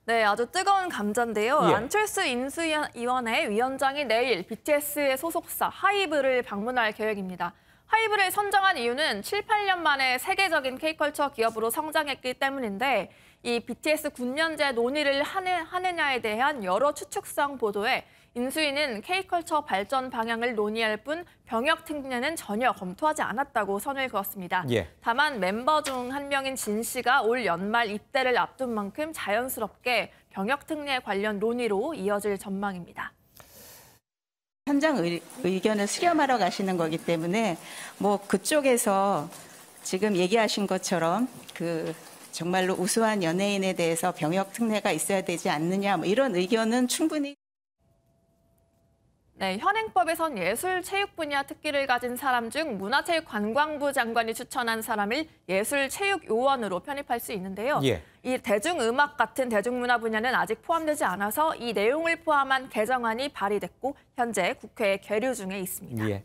S11: 네, 아주 뜨거운 감자인데요.
S1: 예.
S11: 안철수 인수위원회 위원장이 내일 BTS의 소속사 하이브를 방문할 계획입니다. 하이브를 선정한 이유는 7, 8년 만에 세계적인 K컬처 기업으로 성장했기 때문인데 이 BTS 군면제 논의를 하느냐에 대한 여러 추측성 보도에 인수위는 K컬처 발전 방향을 논의할 뿐 병역 특례는 전혀 검토하지 않았다고 선을 그었습니다.
S1: 예.
S11: 다만 멤버 중 한 명인 진 씨가 올 연말 입대를 앞둔 만큼 자연스럽게 병역 특례 관련 논의로 이어질 전망입니다.
S14: 현장 의견을 수렴하러 가시는 거기 때문에 뭐 그쪽에서 지금 얘기하신 것처럼 정말로 우수한 연예인에 대해서 병역 특례가 있어야 되지 않느냐 뭐 이런 의견은 충분히.
S11: 네, 현행법에선 예술, 체육 분야 특기를 가진 사람 중 문화체육관광부 장관이 추천한 사람을 예술체육요원으로 편입할 수 있는데요.
S1: 예.
S11: 이 대중음악 같은 대중문화 분야는 아직 포함되지 않아서 이 내용을 포함한 개정안이 발의됐고 현재 국회에 계류 중에 있습니다.
S1: 예.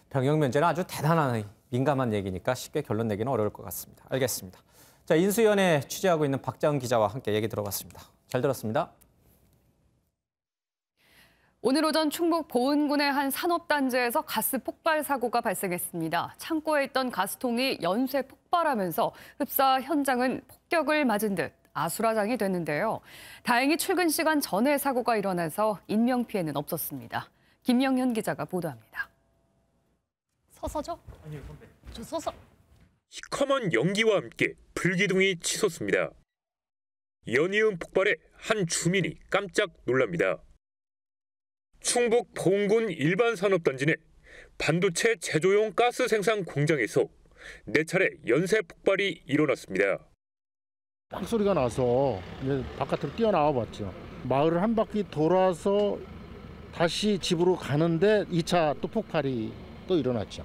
S1: 병역 면제는 아주 대단한 민감한 얘기니까 쉽게 결론 내기는 어려울 것 같습니다. 알겠습니다. 자, 인수위원회 취재하고 있는 박자은 기자와 함께 얘기 들어봤습니다. 잘 들었습니다.
S27: 오늘 오전 충북 보은군의 한 산업단지에서 가스 폭발 사고가 발생했습니다. 창고에 있던 가스통이 연쇄 폭발하면서 흡사 현장은 폭격을 맞은 듯 아수라장이 됐는데요. 다행히 출근 시간 전에 사고가 일어나서 인명피해는 없었습니다. 김영현 기자가 보도합니다.
S15: 서서죠? 아니요, 선배. 저 서서.
S16: 시커먼 연기와 함께 불기둥이 치솟습니다. 연이은 폭발에 한 주민이 깜짝 놀랍니다. 충북 보은군 일반산업단지 내 반도체 제조용 가스 생산 공장에서 4차례 연쇄 폭발이 일어났습니다.
S17: 빵 소리가 나서 이제 바깥으로 뛰어나와 봤죠. 마을을 한 바퀴 돌아서 다시 집으로 가는데 2차 또 폭발이 또 일어났죠.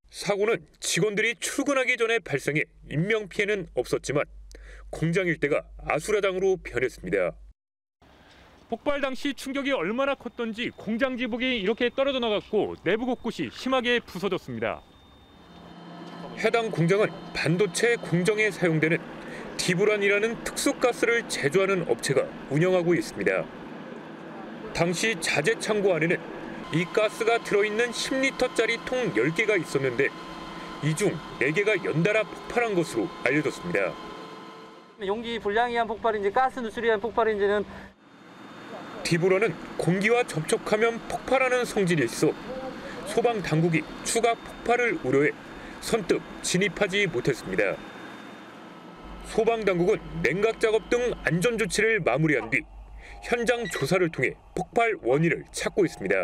S16: 사고는 직원들이 출근하기 전에 발생해 인명피해는 없었지만 공장 일대가 아수라장으로 변했습니다.
S18: 폭발 당시 충격이 얼마나 컸던지 공장 지붕이 이렇게 떨어져 나갔고 내부 곳곳이 심하게 부서졌습니다.
S16: 해당 공장은 반도체 공정에 사용되는 디브란이라는 특수가스를 제조하는 업체가 운영하고 있습니다. 당시 자재 창고 안에는 이 가스가 들어있는 10리터짜리 통 10개가 있었는데 이 중 4개가 연달아 폭발한 것으로 알려졌습니다.
S19: 용기 불량에 의한 폭발인지 가스 누출에 의한 폭발인지는
S16: 디브란은 공기와 접촉하면 폭발하는 성질이 있어 소방 당국이 추가 폭발을 우려해 선뜻 진입하지 못했습니다. 소방 당국은 냉각 작업 등 안전 조치를 마무리한 뒤 현장 조사를 통해 폭발 원인을 찾고 있습니다.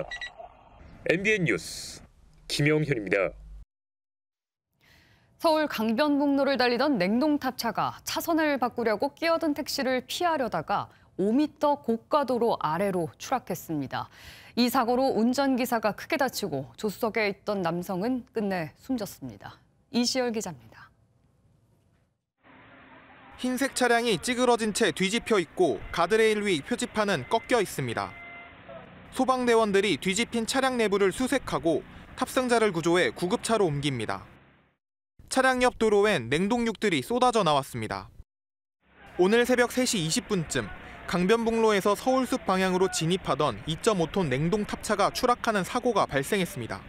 S16: MBN 뉴스 김영현입니다.
S27: 서울 강변북로를 달리던 냉동탑차가 차선을 바꾸려고 끼어든 택시를 피하려다가 5m 고가도로 아래로 추락했습니다. 이 사고로 운전기사가 크게 다치고 조수석에 있던 남성은 끝내 숨졌습니다. 이시열 기자입니다.
S21: 흰색 차량이 찌그러진 채 뒤집혀 있고 가드레일 위 표지판은 꺾여 있습니다. 소방대원들이 뒤집힌 차량 내부를 수색하고 탑승자를 구조해 구급차로 옮깁니다. 차량 옆 도로엔 냉동육들이 쏟아져 나왔습니다. 오늘 새벽 3시 20분쯤 강변북로에서 서울숲 방향으로 진입하던 2.5톤 냉동 탑차가 추락하는 사고가 발생했습니다.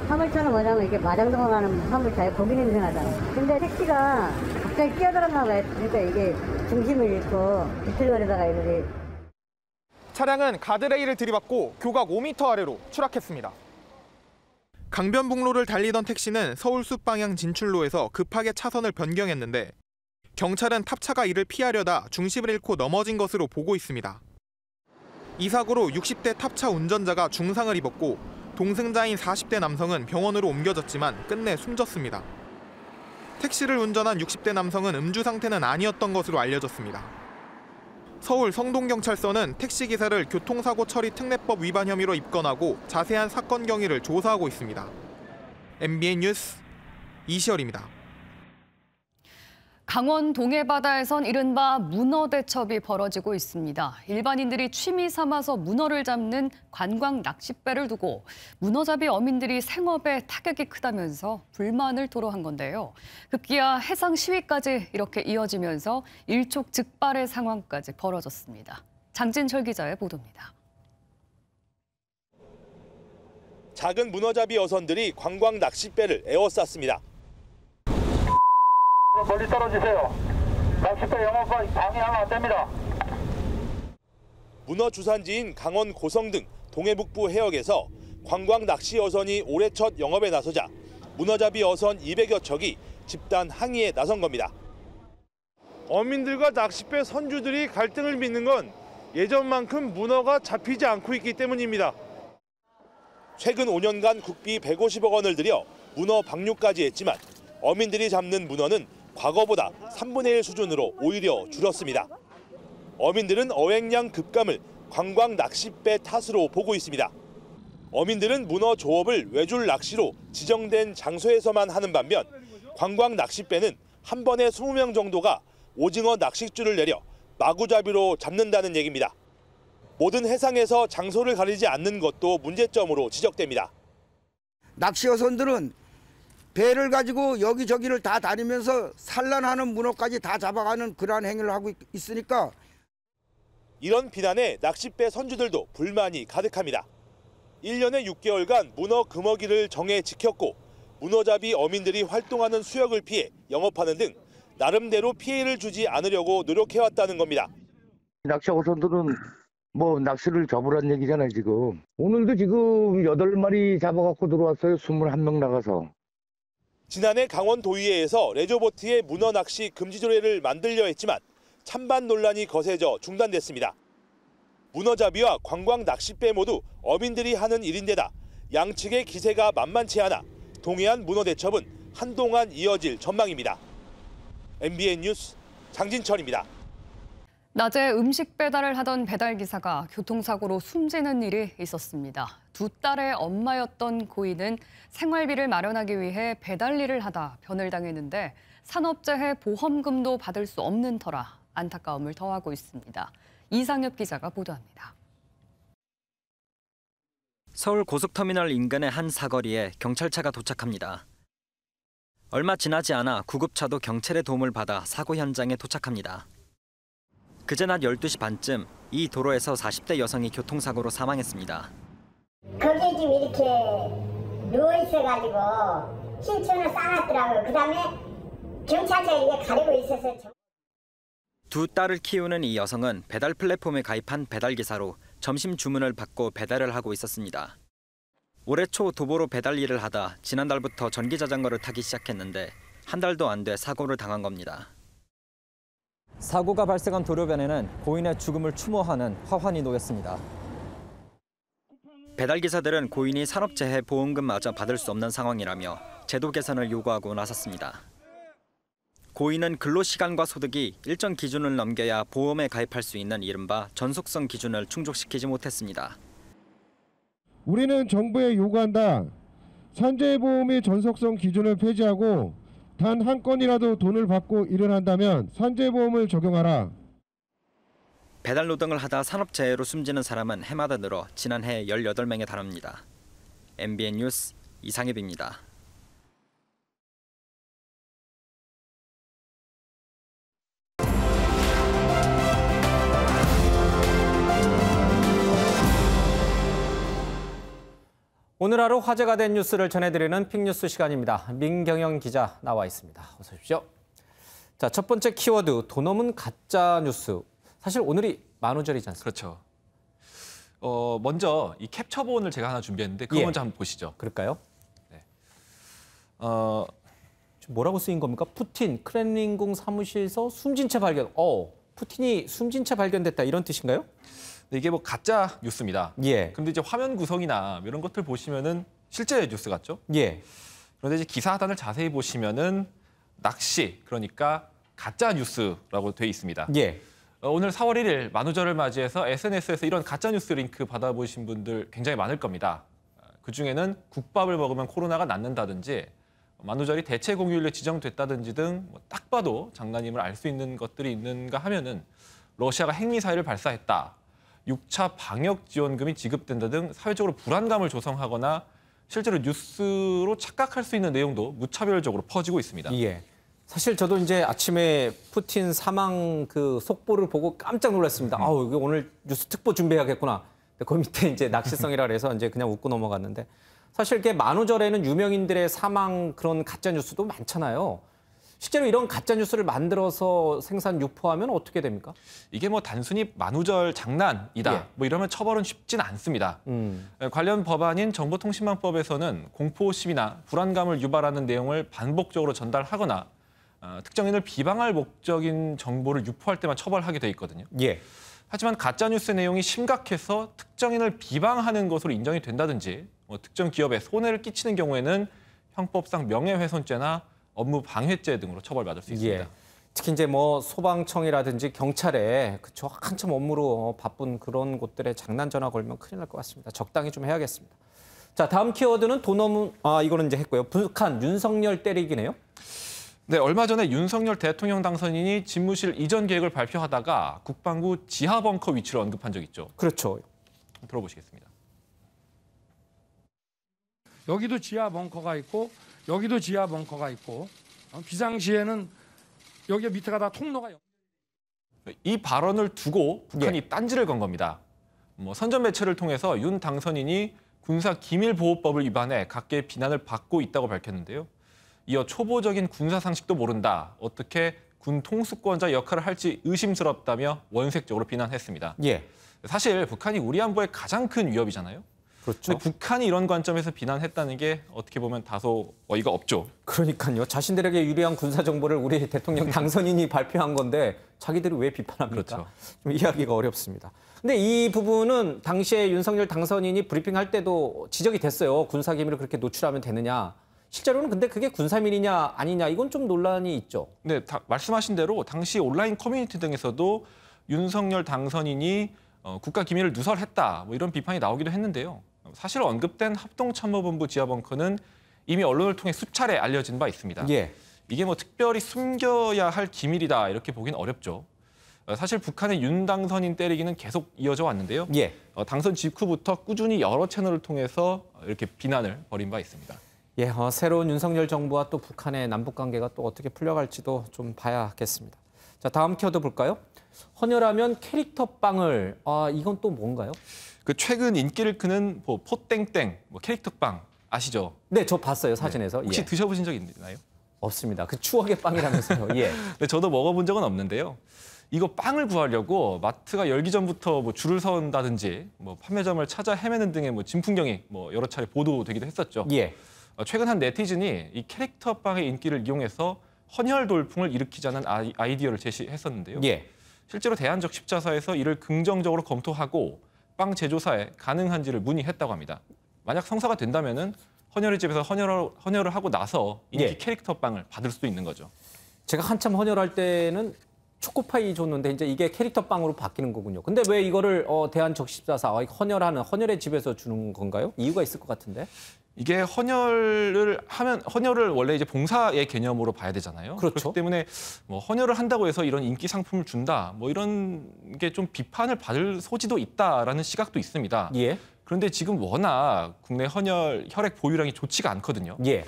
S2: 화물차는 뭐냐면 이게 마장동을 가는 화물차에 고기 냄새 나잖아요. 근데 택시가 갑자기 끼어들었나 봐요. 그러니까 이게 중심을 잃고 비틀거리다가 이러지.
S21: 차량은 가드레일을 들이받고 교각 5m 아래로 추락했습니다. 강변북로를 달리던 택시는 서울숲 방향 진출로에서 급하게 차선을 변경했는데 경찰은 탑차가 이를 피하려다 중심을 잃고 넘어진 것으로 보고 있습니다. 이 사고로 60대 탑차 운전자가 중상을 입었고 동승자인 40대 남성은 병원으로 옮겨졌지만 끝내 숨졌습니다. 택시를 운전한 60대 남성은 음주 상태는 아니었던 것으로 알려졌습니다. 서울 성동경찰서는 택시기사를 교통사고 처리 특례법 위반 혐의로 입건하고 자세한 사건 경위를 조사하고 있습니다. MBN 뉴스 이시열입니다.
S27: 강원 동해바다에선 이른바 문어 대첩이 벌어지고 있습니다. 일반인들이 취미 삼아서 문어를 잡는 관광 낚싯배를 두고 문어잡이 어민들이 생업에 타격이 크다면서 불만을 토로한 건데요. 급기야 해상 시위까지 이렇게 이어지면서 일촉즉발의 상황까지 벌어졌습니다. 장진철 기자의 보도입니다.
S4: 작은 문어잡이 어선들이 관광 낚싯배를 에워쌌습니다.
S20: 멀리 떨어지세요. 낚싯배 영업 방해하면 안 됩니다.
S4: 문어 주산지인 강원 고성 등 동해북부 해역에서 관광 낚시 어선이 올해 첫 영업에 나서자 문어잡이 어선 200여 척이 집단 항의에 나선 겁니다.
S22: 어민들과 낚싯배 선주들이 갈등을 빚는 건 예전만큼 문어가 잡히지 않고 있기 때문입니다.
S4: 최근 5년간 국비 150억 원을 들여 문어 방류까지 했지만 어민들이 잡는 문어는 과거보다 3분의 1 수준으로 오히려 줄었습니다. 어민들은 어획량 급감을 관광 낚싯배 탓으로 보고 있습니다. 어민들은 문어 조업을 외줄 낚시로 지정된 장소에서만 하는 반면 관광 낚싯배는 한 번에 20명 정도가 오징어 낚싯줄을 내려 마구잡이로 잡는다는 얘기입니다. 모든 해상에서 장소를 가리지 않는 것도 문제점으로 지적됩니다.
S23: 낚시 어선들은 배를 가지고 여기저기를 다 다니면서 산란하는 문어까지 다 잡아가는 그러한 행위를 하고 있으니까
S4: 이런 비난에 낚싯배 선주들도 불만이 가득합니다. 1년에 6개월간 문어 금어기를 정해 지켰고 문어잡이 어민들이 활동하는 수역을 피해 영업하는 등 나름대로 피해를 주지 않으려고 노력해왔다는 겁니다.
S24: 낚시 어선들은 뭐 낚시를 접으란 얘기잖아요 지금. 오늘도 지금 8마리 잡아갖고 들어왔어요. 21명 나가서.
S4: 지난해 강원 도의회에서 레저보트의 문어 낚시 금지 조례를 만들려 했지만 찬반 논란이 거세져 중단됐습니다. 문어잡이와 관광 낚싯배 모두 어민들이 하는 일인데다 양측의 기세가 만만치 않아 동해안 문어 대첩은 한동안 이어질 전망입니다. MBN 뉴스 장진철입니다.
S27: 낮에 음식 배달을 하던 배달기사가 교통사고로 숨지는 일이 있었습니다. 2딸의 엄마였던 고인은 생활비를 마련하기 위해 배달 일을 하다 변을 당했는데 산업재해 보험금도 받을 수 없는 터라 안타까움을 더하고 있습니다. 이상엽 기자가 보도합니다.
S25: 서울 고속터미널 인근의 한 사거리에 경찰차가 도착합니다. 얼마 지나지 않아 구급차도 경찰의 도움을 받아 사고 현장에 도착합니다. 그제 낮 12시 반쯤 이 도로에서 40대 여성이 교통사고로 사망했습니다.
S26: 거기에 지금 이렇게 누워있어가지고 신천을 쌓아놨더라고요. 그 다음에 경찰차가 이게 가리고 있어서.
S25: 2딸을 키우는 이 여성은 배달 플랫폼에 가입한 배달기사로 점심 주문을 받고 배달을 하고 있었습니다. 올해 초 도보로 배달 일을 하다 지난달부터 전기자전거를 타기 시작했는데 한 달도 안 돼 사고를 당한 겁니다.
S29: 사고가 발생한 도로변에는 고인의 죽음을 추모하는 화환이 놓였습니다.
S25: 배달기사들은 고인이 산업재해 보험금마저 받을 수 없는 상황이라며 제도 개선을 요구하고 나섰습니다. 고인은 근로시간과 소득이 일정 기준을 넘겨야 보험에 가입할 수 있는 이른바 전속성 기준을 충족시키지 못했습니다.
S30: 우리는 정부에 요구한다. 산재보험의 전속성 기준을 폐지하고 단 한 건이라도 돈을 받고 일을 한다면 산재보험을 적용하라.
S25: 배달 노동을 하다 산업재해로 숨지는 사람은 해마다 늘어 지난해 18명에 달합니다. MBN 뉴스 이상엽입니다.
S1: 오늘 하루 화제가 된 뉴스를 전해드리는 픽뉴스 시간입니다. 민경영 기자 나와 있습니다. 어서 오십시오. 자, 첫 번째 키워드, 돈 없는 가짜 뉴스. 사실 오늘이 만우절이지 않습니까?
S3: 그렇죠. 먼저 이 캡처본을 제가 하나 준비했는데 그거 먼저 한번 보시죠.
S1: 그럴까요? 네. 뭐라고 쓰인 겁니까? 푸틴 크렘린궁 사무실에서 숨진 채 발견. 푸틴이 숨진 채 발견됐다 이런 뜻인가요?
S3: 네, 이게 뭐 가짜 뉴스입니다.
S1: 예.
S3: 그런데 이제 화면 구성이나 이런 것들 보시면은 실제 뉴스 같죠?
S1: 예.
S3: 그런데 이제 기사 하단을 자세히 보시면은 낚시, 그러니까 가짜 뉴스라고 돼 있습니다.
S1: 예.
S3: 오늘 4월 1일 만우절을 맞이해서 SNS에서 이런 가짜 뉴스 링크 받아보신 분들 굉장히 많을 겁니다. 그중에는 국밥을 먹으면 코로나가 낫는다든지 만우절이 대체 공휴일로 지정됐다든지 등 딱 봐도 장난임을 알 수 있는 것들이 있는가 하면은 러시아가 핵미사일을 발사했다, 6차 방역 지원금이 지급된다 등 사회적으로 불안감을 조성하거나 실제로 뉴스로 착각할 수 있는 내용도 무차별적으로 퍼지고 있습니다.
S1: 예. 사실 저도 이제 아침에 푸틴 사망 그 속보를 보고 깜짝 놀랐습니다. 아우, 이게 오늘 뉴스 특보 준비해야겠구나. 그 밑에 이제 낚시성이라 그래서 이제 그냥 웃고 넘어갔는데, 사실 이렇게 만우절에는 유명인들의 사망 그런 가짜 뉴스도 많잖아요. 실제로 이런 가짜 뉴스를 만들어서 생산 유포하면 어떻게 됩니까?
S3: 이게 뭐 단순히 만우절 장난이다,
S1: 예.
S3: 뭐 이러면 처벌은 쉽진 않습니다. 관련 법안인 정보통신망법에서는 공포심이나 불안감을 유발하는 내용을 반복적으로 전달하거나 특정인을 비방할 목적인 정보를 유포할 때만 처벌하게 돼 있거든요.
S1: 예.
S3: 하지만 가짜뉴스 내용이 심각해서 특정인을 비방하는 것으로 인정이 된다든지 특정 기업에 손해를 끼치는 경우에는 형법상 명예훼손죄나 업무 방해죄 등으로 처벌받을 수 있습니다.
S1: 예. 특히 이제 뭐 소방청이라든지 경찰에 그쵸, 한참 업무로 바쁜 그런 곳들에 장난 전화 걸면 큰일 날 것 같습니다. 적당히 좀 해야겠습니다. 자, 다음 키워드는 돈 없는, 이거는 이제 했고요. 북한 윤석열 때리기네요.
S3: 네, 얼마 전에 윤석열 대통령 당선인이 집무실 이전 계획을 발표하다가 국방부 지하 벙커 위치를 언급한 적 있죠.
S1: 그렇죠.
S3: 들어보시겠습니다.
S5: 여기도 지하 벙커가 있고 여기도 지하 벙커가 있고 비상시에는 여기 밑에가 다 통로가.
S3: 이 발언을 두고 북한이 딴지를 건 겁니다. 선전 매체를 통해서 윤 당선인이 군사기밀보호법을 위반해 각계의 비난을 받고 있다고 밝혔는데요. 이어 초보적인 군사 상식도 모른다, 어떻게 군 통수권자 역할을 할지 의심스럽다며 원색적으로 비난했습니다.
S1: 예.
S3: 사실 북한이 우리 안보의 가장 큰 위협이잖아요.
S1: 그렇죠.
S3: 북한이 이런 관점에서 비난했다는 게 어떻게 보면 다소 어이가 없죠.
S1: 그러니까요. 자신들에게 유리한 군사 정보를 우리 대통령 당선인이 발표한 건데 자기들이 왜 비판합니까?
S3: 그렇죠.
S1: 좀 이해하기가 어렵습니다. 근데 이 부분은 당시에 윤석열 당선인이 브리핑할 때도 지적이 됐어요. 군사 기밀을 그렇게 노출하면 되느냐. 실제로는 근데 그게 군사밀이냐 아니냐 이건 좀 논란이 있죠.
S3: 네, 말씀하신 대로 당시 온라인 커뮤니티 등에서도 윤석열 당선인이 국가 기밀을 누설했다, 뭐 이런 비판이 나오기도 했는데요. 사실 언급된 합동참모본부 지하벙커는 이미 언론을 통해 수차례 알려진 바 있습니다.
S1: 예.
S3: 이게 뭐 특별히 숨겨야 할 기밀이다 이렇게 보긴 어렵죠. 사실 북한의 윤 당선인 때리기는 계속 이어져 왔는데요.
S1: 예.
S3: 당선 직후부터 꾸준히 여러 채널을 통해서 이렇게 비난을 벌인 바 있습니다.
S1: 예, 새로운 윤석열 정부와 또 북한의 남북 관계가 또 어떻게 풀려갈지도 좀 봐야겠습니다. 자, 다음 키워드 볼까요? 헌혈하면 캐릭터 빵을, 이건 또 뭔가요?
S3: 그 최근 인기를 끄는 포땡땡 캐릭터 빵 아시죠?
S1: 네, 저 봤어요, 사진에서.
S3: 네. 혹시
S1: 예.
S3: 드셔보신 적 있나요?
S1: 없습니다. 그 추억의 빵이라면서요. 예.
S3: 네, 저도 먹어본 적은 없는데요. 이거 빵을 구하려고 마트가 열기 전부터 줄을 서온다든지 판매점을 찾아 헤매는 등의 진풍경이 여러 차례 보도되기도 했었죠.
S1: 예.
S3: 최근 한 네티즌이 이 캐릭터 빵의 인기를 이용해서 헌혈 돌풍을 일으키자는 아이디어를 제시했었는데요.
S1: 예.
S3: 실제로 대한적 십자사에서 이를 긍정적으로 검토하고 빵 제조사에 가능한지를 문의했다고 합니다. 만약 성사가 된다면은 헌혈의 집에서 헌혈을 하고 나서 인기 캐릭터 빵을 받을 수도 있는 거죠.
S1: 제가 한참 헌혈할 때는 초코파이 줬는데 이제 이게 캐릭터 빵으로 바뀌는 거군요. 근데 왜 이거를 대한적십자사 헌혈의 집에서 주는 건가요? 이유가 있을 것 같은데.
S3: 이게 헌혈을 원래 이제 봉사의 개념으로 봐야 되잖아요.
S1: 그렇죠.
S3: 그렇기 때문에 헌혈을 한다고 해서 이런 인기 상품을 준다, 이런 게 좀 비판을 받을 소지도 있다라는 시각도 있습니다.
S1: 예.
S3: 그런데 지금 워낙 국내 혈액 보유량이 좋지가 않거든요.
S1: 예.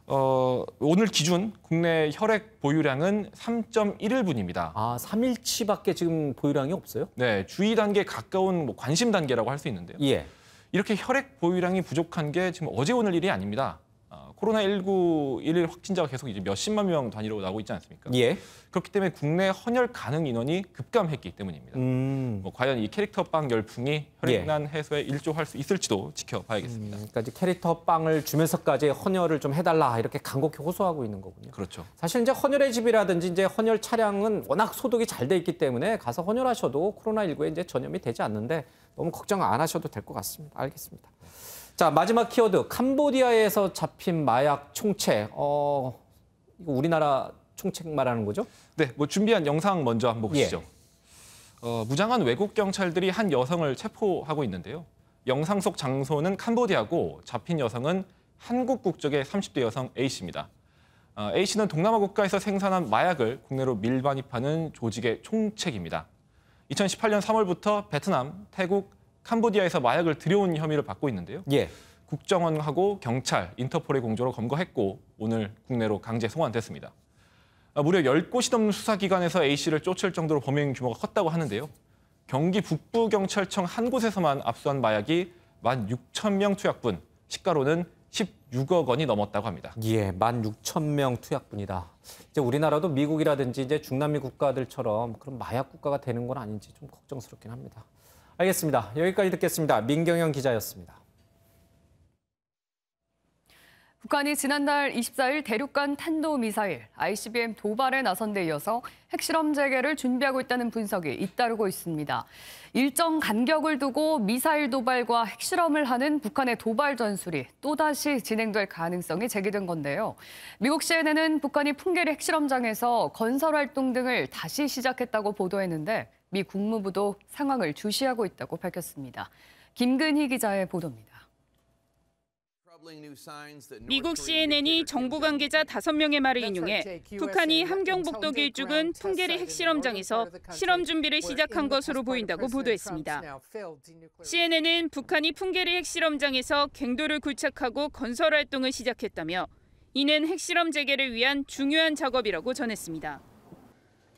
S3: 오늘 기준 국내 혈액 보유량은 3.11분입니다.
S1: 3일치밖에 지금 보유량이 없어요?
S3: 네, 주의 단계에 가까운 관심 단계라고 할 수 있는데요.
S1: 예.
S3: 이렇게 혈액 보유량이 부족한 게 지금 어제 오늘 일이 아닙니다. 코로나19 일일 확진자가 계속 이제 몇십만 명 단위로 나오고 있지 않습니까?
S1: 예.
S3: 그렇기 때문에 국내 헌혈 가능 인원이 급감했기 때문입니다. 뭐 과연 이 캐릭터 빵 열풍이 혈액난 해소에 일조할 수 있을지도 지켜봐야겠습니다.
S1: 그러니까 이제 캐릭터 빵을 주면서까지 헌혈을 좀 해달라 이렇게 간곡히 호소하고 있는 거군요.
S3: 그렇죠.
S1: 사실 이제 헌혈의 집이라든지 이제 헌혈 차량은 워낙 소독이 잘 돼 있기 때문에 가서 헌혈하셔도 코로나19에 이제 전염이 되지 않는데 너무 걱정 안 하셔도 될 것 같습니다. 알겠습니다. 자, 마지막 키워드, 캄보디아에서 잡힌 마약 총책. 이거 우리나라 총책 말하는 거죠?
S3: 네, 뭐 준비한 영상 먼저 한번 보시죠. 무장한 외국 경찰들이 한 여성을 체포하고 있는데요. 영상 속 장소는 캄보디아고 잡힌 여성은 한국 국적의 30대 여성 A씨입니다. A씨는 동남아 국가에서 생산한 마약을 국내로 밀반입하는 조직의 총책입니다. 2018년 3월부터 베트남, 태국, 캄보디아에서 마약을 들여온 혐의를 받고 있는데요.
S1: 예.
S3: 국정원하고 경찰, 인터폴의 공조로 검거했고 오늘 국내로 강제 송환됐습니다. 무려 10곳이 넘는 수사기관에서 A씨를 쫓을 정도로 범행 규모가 컸다고 하는데요. 경기 북부경찰청 한 곳에서만 압수한 마약이 16,000명 투약분, 시가로는 16억 원이 넘었다고 합니다.
S1: 예, 16,000명 투약분이다. 이제 우리나라도 미국이라든지 이제 중남미 국가들처럼 그런 마약 국가가 되는 건 아닌지 좀 걱정스럽긴 합니다. 알겠습니다. 여기까지 듣겠습니다. 민경영 기자였습니다.
S27: 북한이 지난달 24일 대륙간 탄도미사일 ICBM 도발에 나선 데 이어서 핵실험 재개를 준비하고 있다는 분석이 잇따르고 있습니다. 일정 간격을 두고 미사일 도발과 핵실험을 하는 북한의 도발 전술이 또다시 진행될 가능성이 제기된 건데요. 미국 CNN은 북한이 풍계리 핵실험장에서 건설 활동 등을 다시 시작했다고 보도했는데 미 국무부도 상황을 주시하고 있다고 밝혔습니다. 김근희 기자의 보도입니다.
S6: 미국 CNN이 정부 관계자 5명의 말을 인용해 북한이 함경북도 길쭉은 풍계리 핵실험장에서 실험 준비를 시작한 것으로 보인다고 보도했습니다. CNN은 북한이 풍계리 핵실험장에서 갱도를 굴착하고 건설 활동을 시작했다며 이는 핵실험 재개를 위한 중요한 작업이라고 전했습니다.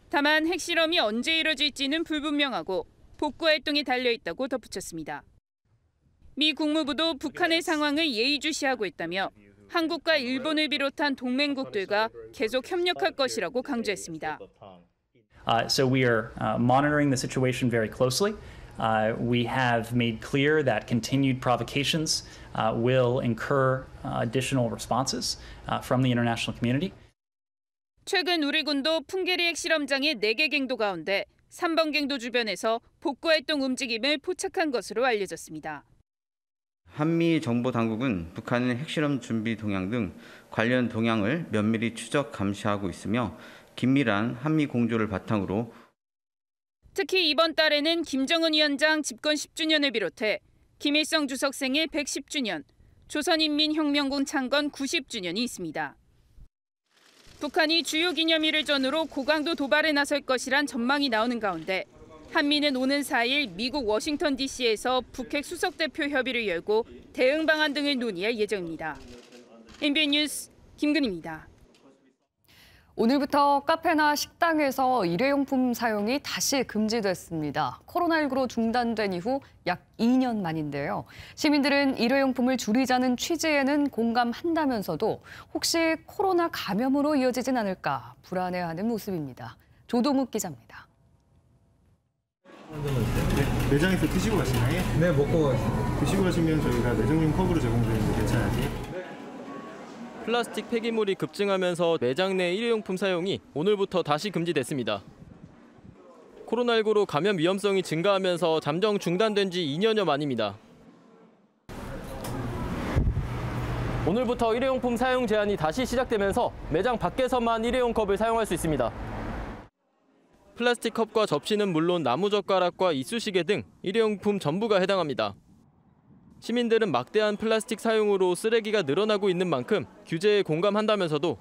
S6: 다만 핵실험이 언제 이뤄질지는 불분명하고 복구 활동이 달려있다고 덧붙였습니다. 미 국무부도 북한의 상황을 예의주시하고 있다며 한국과 일본을 비롯한 동맹국들과 계속 협력할 것이라고 강조했습니다.
S7: So we are monitoring the situation very closely. We have made clear that continued provocations will incur additional responses from the international community.
S6: 최근 우리 군도 풍계리 핵실험장의 4개 갱도 가운데 3번 갱도 주변에서 복구 활동 움직임을 포착한 것으로 알려졌습니다.
S8: 한미 정보 당국은 북한의 핵실험 준비 동향 등 관련 동향을 면밀히 추적 감시하고 있으며 긴밀한 한미 공조를 바탕으로
S6: 특히 이번 달에는 김정은 위원장 집권 10주년을 비롯해 김일성 주석 생일 110주년, 조선인민혁명군 창건 90주년이 있습니다. 북한이 주요 기념일을 전후로 고강도 도발에 나설 것이란 전망이 나오는 가운데 한미는 오는 4일 미국 워싱턴 DC에서 북핵 수석대표 협의를 열고 대응 방안 등을 논의할 예정입니다. MBN 뉴스 김근희입니다.
S27: 오늘부터 카페나 식당에서 일회용품 사용이 다시 금지됐습니다. 코로나19로 중단된 이후 약 2년 만인데요. 시민들은 일회용품을 줄이자는 취지에는 공감한다면서도 혹시 코로나 감염으로 이어지진 않을까 불안해하는 모습입니다. 조동욱 기자입니다.
S9: 매장에서 드시고 가시나요?
S10: 네, 먹고 가시죠.
S9: 드시고 가시면 저희가 매장용 컵으로 제공드리는데 괜찮으세요?
S11: 플라스틱 폐기물이 급증하면서 매장 내 일회용품 사용이 오늘부터 다시 금지됐습니다. 코로나19로 감염 위험성이 증가하면서 잠정 중단된 지 2년여 만입니다. 오늘부터 일회용품 사용 제한이 다시 시작되면서 매장 밖에서만 일회용 컵을 사용할 수 있습니다. 플라스틱 컵과 접시는 물론 나무젓가락과 이쑤시개 등 일회용품 전부가 해당합니다. 시민들은 막대한 플라스틱 사용으로 쓰레기가 늘어나고 있는 만큼 규제에 공감한다면서도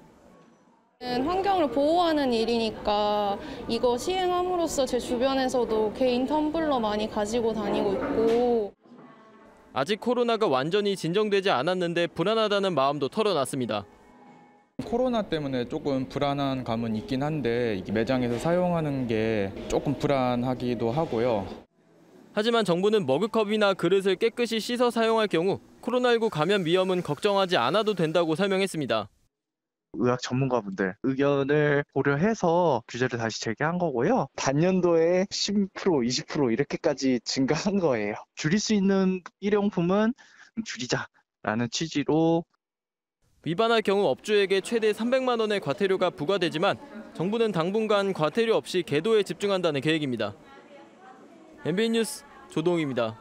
S12: 환경을 보호하는 일이니까 이거 시행함으로써 제 주변에서도 개인 텀블러 많이 가지고 다니고 있고
S11: 아직 코로나가 완전히 진정되지 않았는데 불안하다는 마음도 털어놨습니다.
S13: 코로나 때문에 조금 불안한 감은 있긴 한데 매장에서 사용하는 게 조금 불안하기도 하고요.
S11: 하지만 정부는 머그컵이나 그릇을 깨끗이 씻어 사용할 경우 코로나19 감염 위험은 걱정하지 않아도 된다고 설명했습니다.
S2: 의학 전문가분들 의견을 고려해서 규제를 다시 재개한 거고요. 단년도에 10%, 20% 이렇게까지 증가한 거예요. 줄일 수 있는 일회용품은 줄이자라는 취지로.
S11: 위반할 경우 업주에게 최대 300만 원의 과태료가 부과되지만 정부는 당분간 과태료 없이 계도에 집중한다는 계획입니다. MBN 뉴스 조동욱입니다.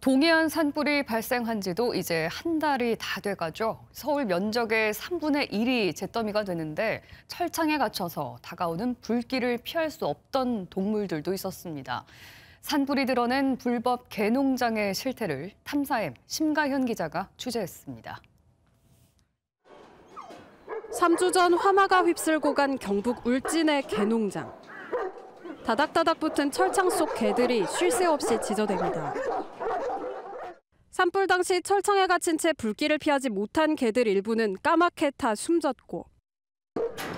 S27: 동해안 산불이 발생한 지도 이제 한 달이 다 돼가죠. 서울 면적의 3분의 1이 잿더미가 되는데 철창에 갇혀서 다가오는 불길을 피할 수 없던 동물들도 있었습니다. 산불이 드러낸 불법 개농장의 실태를 탐사엠 심가현 기자가 취재했습니다.
S10: 3주 전 화마가 휩쓸고 간 경북 울진의 개농장. 다닥다닥 붙은 철창 속 개들이 쉴 새 없이 지저댑니다. 산불 당시 철창에 갇힌 채 불길을 피하지 못한 개들 일부는 까맣게 타 숨졌고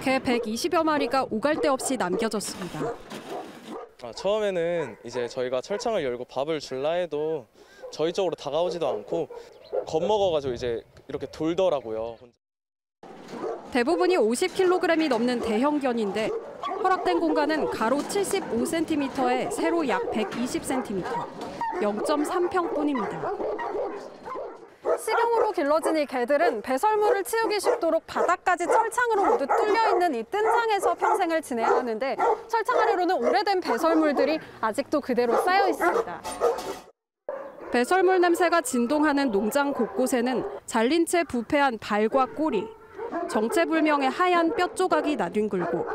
S10: 개 120여 마리가 오갈 데 없이 남겨졌습니다.
S14: 처음에는 이제 저희가 철창을 열고 밥을 줄라 해도 저희 쪽으로 다가오지도 않고 겁먹어가지고 이제 이렇게 돌더라고요.
S10: 대부분이 50kg이 넘는 대형견인데 허락된 공간은 가로 75cm에 세로 약 120cm, 0.3평뿐입니다. 식용으로 길러진 이 개들은 배설물을 치우기 쉽도록 바닥까지 철창으로 모두 뚫려 있는 이 뜬장에서 평생을 지내야 하는데 철창 아래로는 오래된 배설물들이 아직도 그대로 쌓여 있습니다. 배설물 냄새가 진동하는 농장 곳곳에는 잘린 채 부패한 발과 꼬리, 정체불명의 하얀 뼈 조각이 나뒹굴고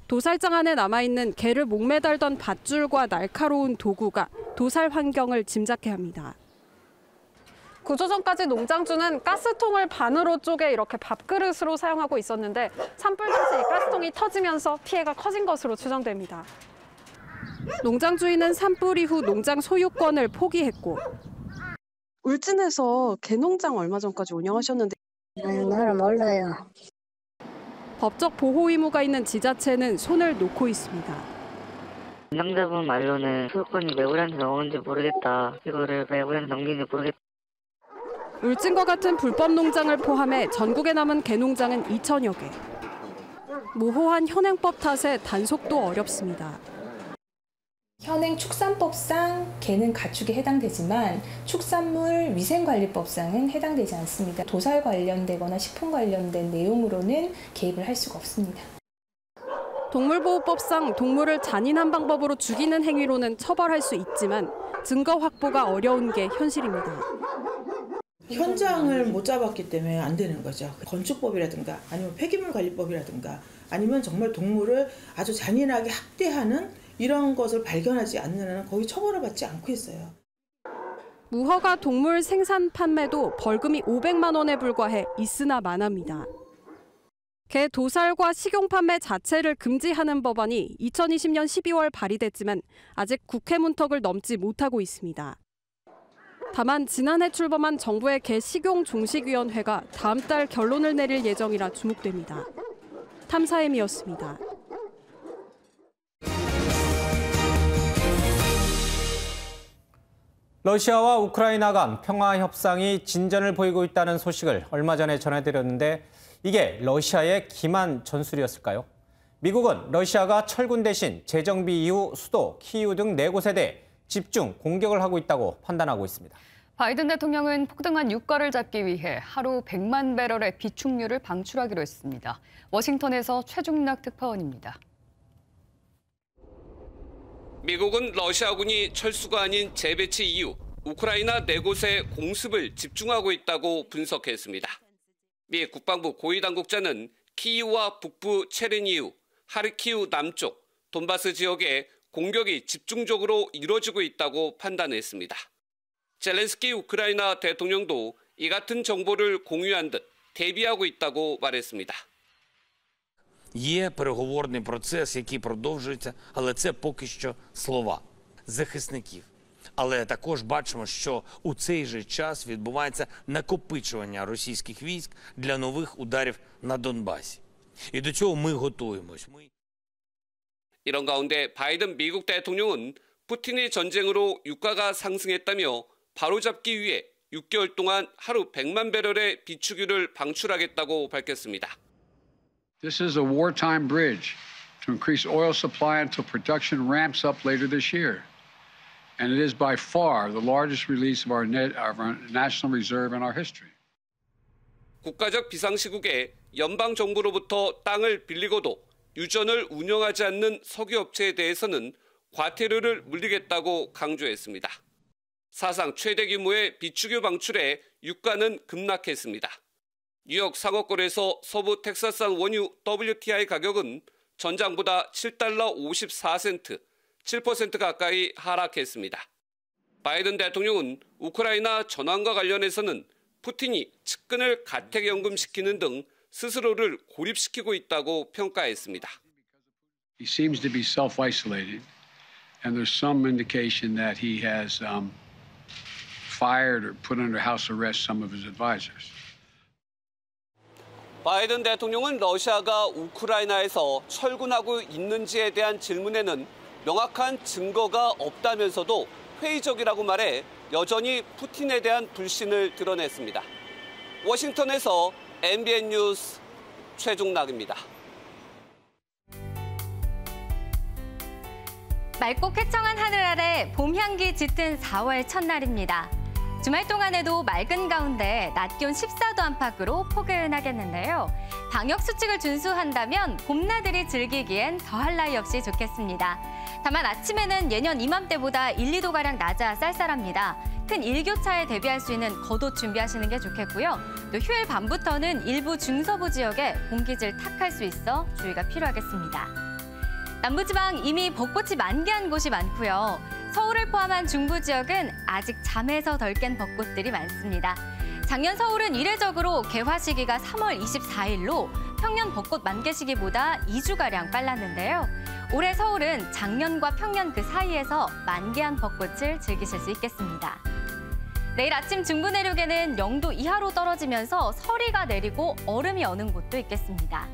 S10: 도살장 안에 남아있는 개를 목매달던 밧줄과 날카로운 도구가 도살 환경을 짐작케 합니다. 구조 전까지 농장주는 가스통을 반으로 쪼개 이렇게 밥그릇으로 사용하고 있었는데 산불 당시 가스통이 터지면서 피해가 커진 것으로 추정됩니다. 농장 주인은 산불 이후 농장 소유권을 포기했고 울진에서 개농장 얼마 전까지 운영하셨는데
S26: 나는 몰라요.
S10: 법적 보호 의무가 있는 지자체는 손을 놓고 있습니다.
S15: 담당자분 말로는 소유권이 매우한테 넘어온지 모르겠다. 이거를 매우한테 넘기는지 모르겠다.
S10: 울진과 같은 불법 농장을 포함해 전국에 남은 개농장은 2,000여 개. 모호한 현행법 탓에 단속도 어렵습니다.
S16: 현행 축산법상 개는 가축에 해당되지만 축산물 위생관리법상은 해당되지 않습니다. 도살 관련되거나 식품 관련된 내용으로는 개입을 할 수가 없습니다.
S10: 동물보호법상 동물을 잔인한 방법으로 죽이는 행위로는 처벌할 수 있지만 증거 확보가 어려운 게 현실입니다.
S17: 현장을 못 잡았기 때문에 안 되는 거죠. 건축법이라든가 아니면 폐기물관리법이라든가 아니면 정말 동물을 아주 잔인하게 학대하는 이런 것을 발견하지 않는 한은 거의 처벌을 받지 않고 있어요.
S10: 무허가 동물 생산 판매도 벌금이 500만 원에 불과해 있으나 마나입니다. 개 도살과 식용 판매 자체를 금지하는 법안이 2020년 12월 발의됐지만 아직 국회 문턱을 넘지 못하고 있습니다. 다만 지난해 출범한 정부의 개 식용 종식위원회가 다음 달 결론을 내릴 예정이라 주목됩니다. 탐사엠이었습니다.
S1: 러시아와 우크라이나 간 평화 협상이 진전을 보이고 있다는 소식을 얼마 전에 전해드렸는데 이게 러시아의 기만 전술이었을까요? 미국은 러시아가 철군 대신 재정비 이후 수도 키이우 등 4곳에 대해 집중 공격을 하고 있다고 판단하고 있습니다.
S27: 바이든 대통령은 폭등한 유가를 잡기 위해 하루 100만 배럴의 비축유를 방출하기로 했습니다. 워싱턴에서 최중락 특파원입니다.
S18: 미국은 러시아군이 철수가 아닌 재배치 이후 우크라이나 4곳에 공습을 집중하고 있다고 분석했습니다. 미 국방부 고위당국자는 키이우와 북부 체르니우, 하르키우 남쪽, 돈바스 지역에 공격이 집중적으로 이뤄지고 있다고 판단했습니다. 젤렌스키 우크라이나 대통령도 이 같은 정보를 공유한 듯 대비하고 있다고 말했습니다.
S19: Є переговорний процес, який продовжується, але це поки що слова захисників. Але також бачимо, що у цей же час відбувається накопичування російських військ для нових ударів на Донбасі. І до цього ми готуємось.
S18: 이런 가운데 바이든 미국 대통령은 푸틴의 전쟁으로 유가가 상승했다며 바로잡기 위해 6개월 동안 하루 100만 배럴의 비축유를 방출하겠다고 밝혔습니다.
S4: This is a wartime bridge to increase oil supply until production ramps up later this year. And it is by far the largest release of our national reserve in our history.
S18: 국가적 비상시국에 연방 정부로부터 땅을 빌리고도 유전을 운영하지 않는 석유업체에 대해서는 과태료를 물리겠다고 강조했습니다. 사상 최대 규모의 비축유 방출에 유가는 급락했습니다. 뉴욕 상업거래소 서부 텍사스산 원유 WTI 가격은 전장보다 $7 54센트, 7% 가까이 하락했습니다. 바이든 대통령은 우크라이나 전황과 관련해서는 푸틴이 측근을 가택연금시키는 등 스스로를 고립시키고 있다고 평가했습니다.
S4: He seems to be self-isolated, and there's some indication that he has fired or put under house arrest some of his advisors.
S18: 바이든 대통령은 러시아가 우크라이나에서 철군하고 있는지에 대한 질문에는 명확한 증거가 없다면서도 회의적이라고 말해 여전히 푸틴에 대한 불신을 드러냈습니다. 워싱턴에서 MBN 뉴스 최종락입니다.
S20: 맑고 쾌청한 하늘 아래 봄 향기 짙은 4월 첫날입니다. 주말 동안에도 맑은 가운데 낮 기온 14도 안팎으로 포근하겠는데요. 방역 수칙을 준수한다면 봄나들이 즐기기엔 더할 나위 없이 좋겠습니다. 다만 아침에는 예년 이맘때보다 1, 2도가량 낮아 쌀쌀합니다. 큰 일교차에 대비할 수 있는 겉옷 준비하시는 게 좋겠고요. 또 휴일 밤부터는 일부 중서부 지역에 공기질 탁할 수 있어 주의가 필요하겠습니다. 남부지방 이미 벚꽃이 만개한 곳이 많고요. 서울을 포함한 중부 지역은 아직 잠에서 덜 깬 벚꽃들이 많습니다. 작년 서울은 이례적으로 개화 시기가 3월 24일로 평년 벚꽃 만개 시기보다 2주가량 빨랐는데요. 올해 서울은 작년과 평년 그 사이에서 만개한 벚꽃을 즐기실 수 있겠습니다. 내일 아침 중부 내륙에는 0도 이하로 떨어지면서 서리가 내리고 얼음이 어는 곳도 있겠습니다.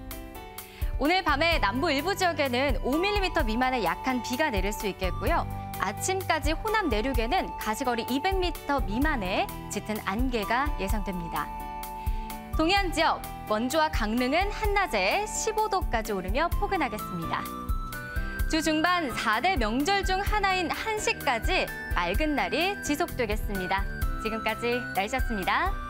S20: 오늘 밤에 남부 일부 지역에는 5mm 미만의 약한 비가 내릴 수 있겠고요. 아침까지 호남 내륙에는 가시거리 200m 미만의 짙은 안개가 예상됩니다. 동해안 지역, 원주와 강릉은 한낮에 15도까지 오르며 포근하겠습니다. 주 중반 4대 명절 중 하나인 한시까지 맑은 날이 지속되겠습니다. 지금까지 날씨였습니다.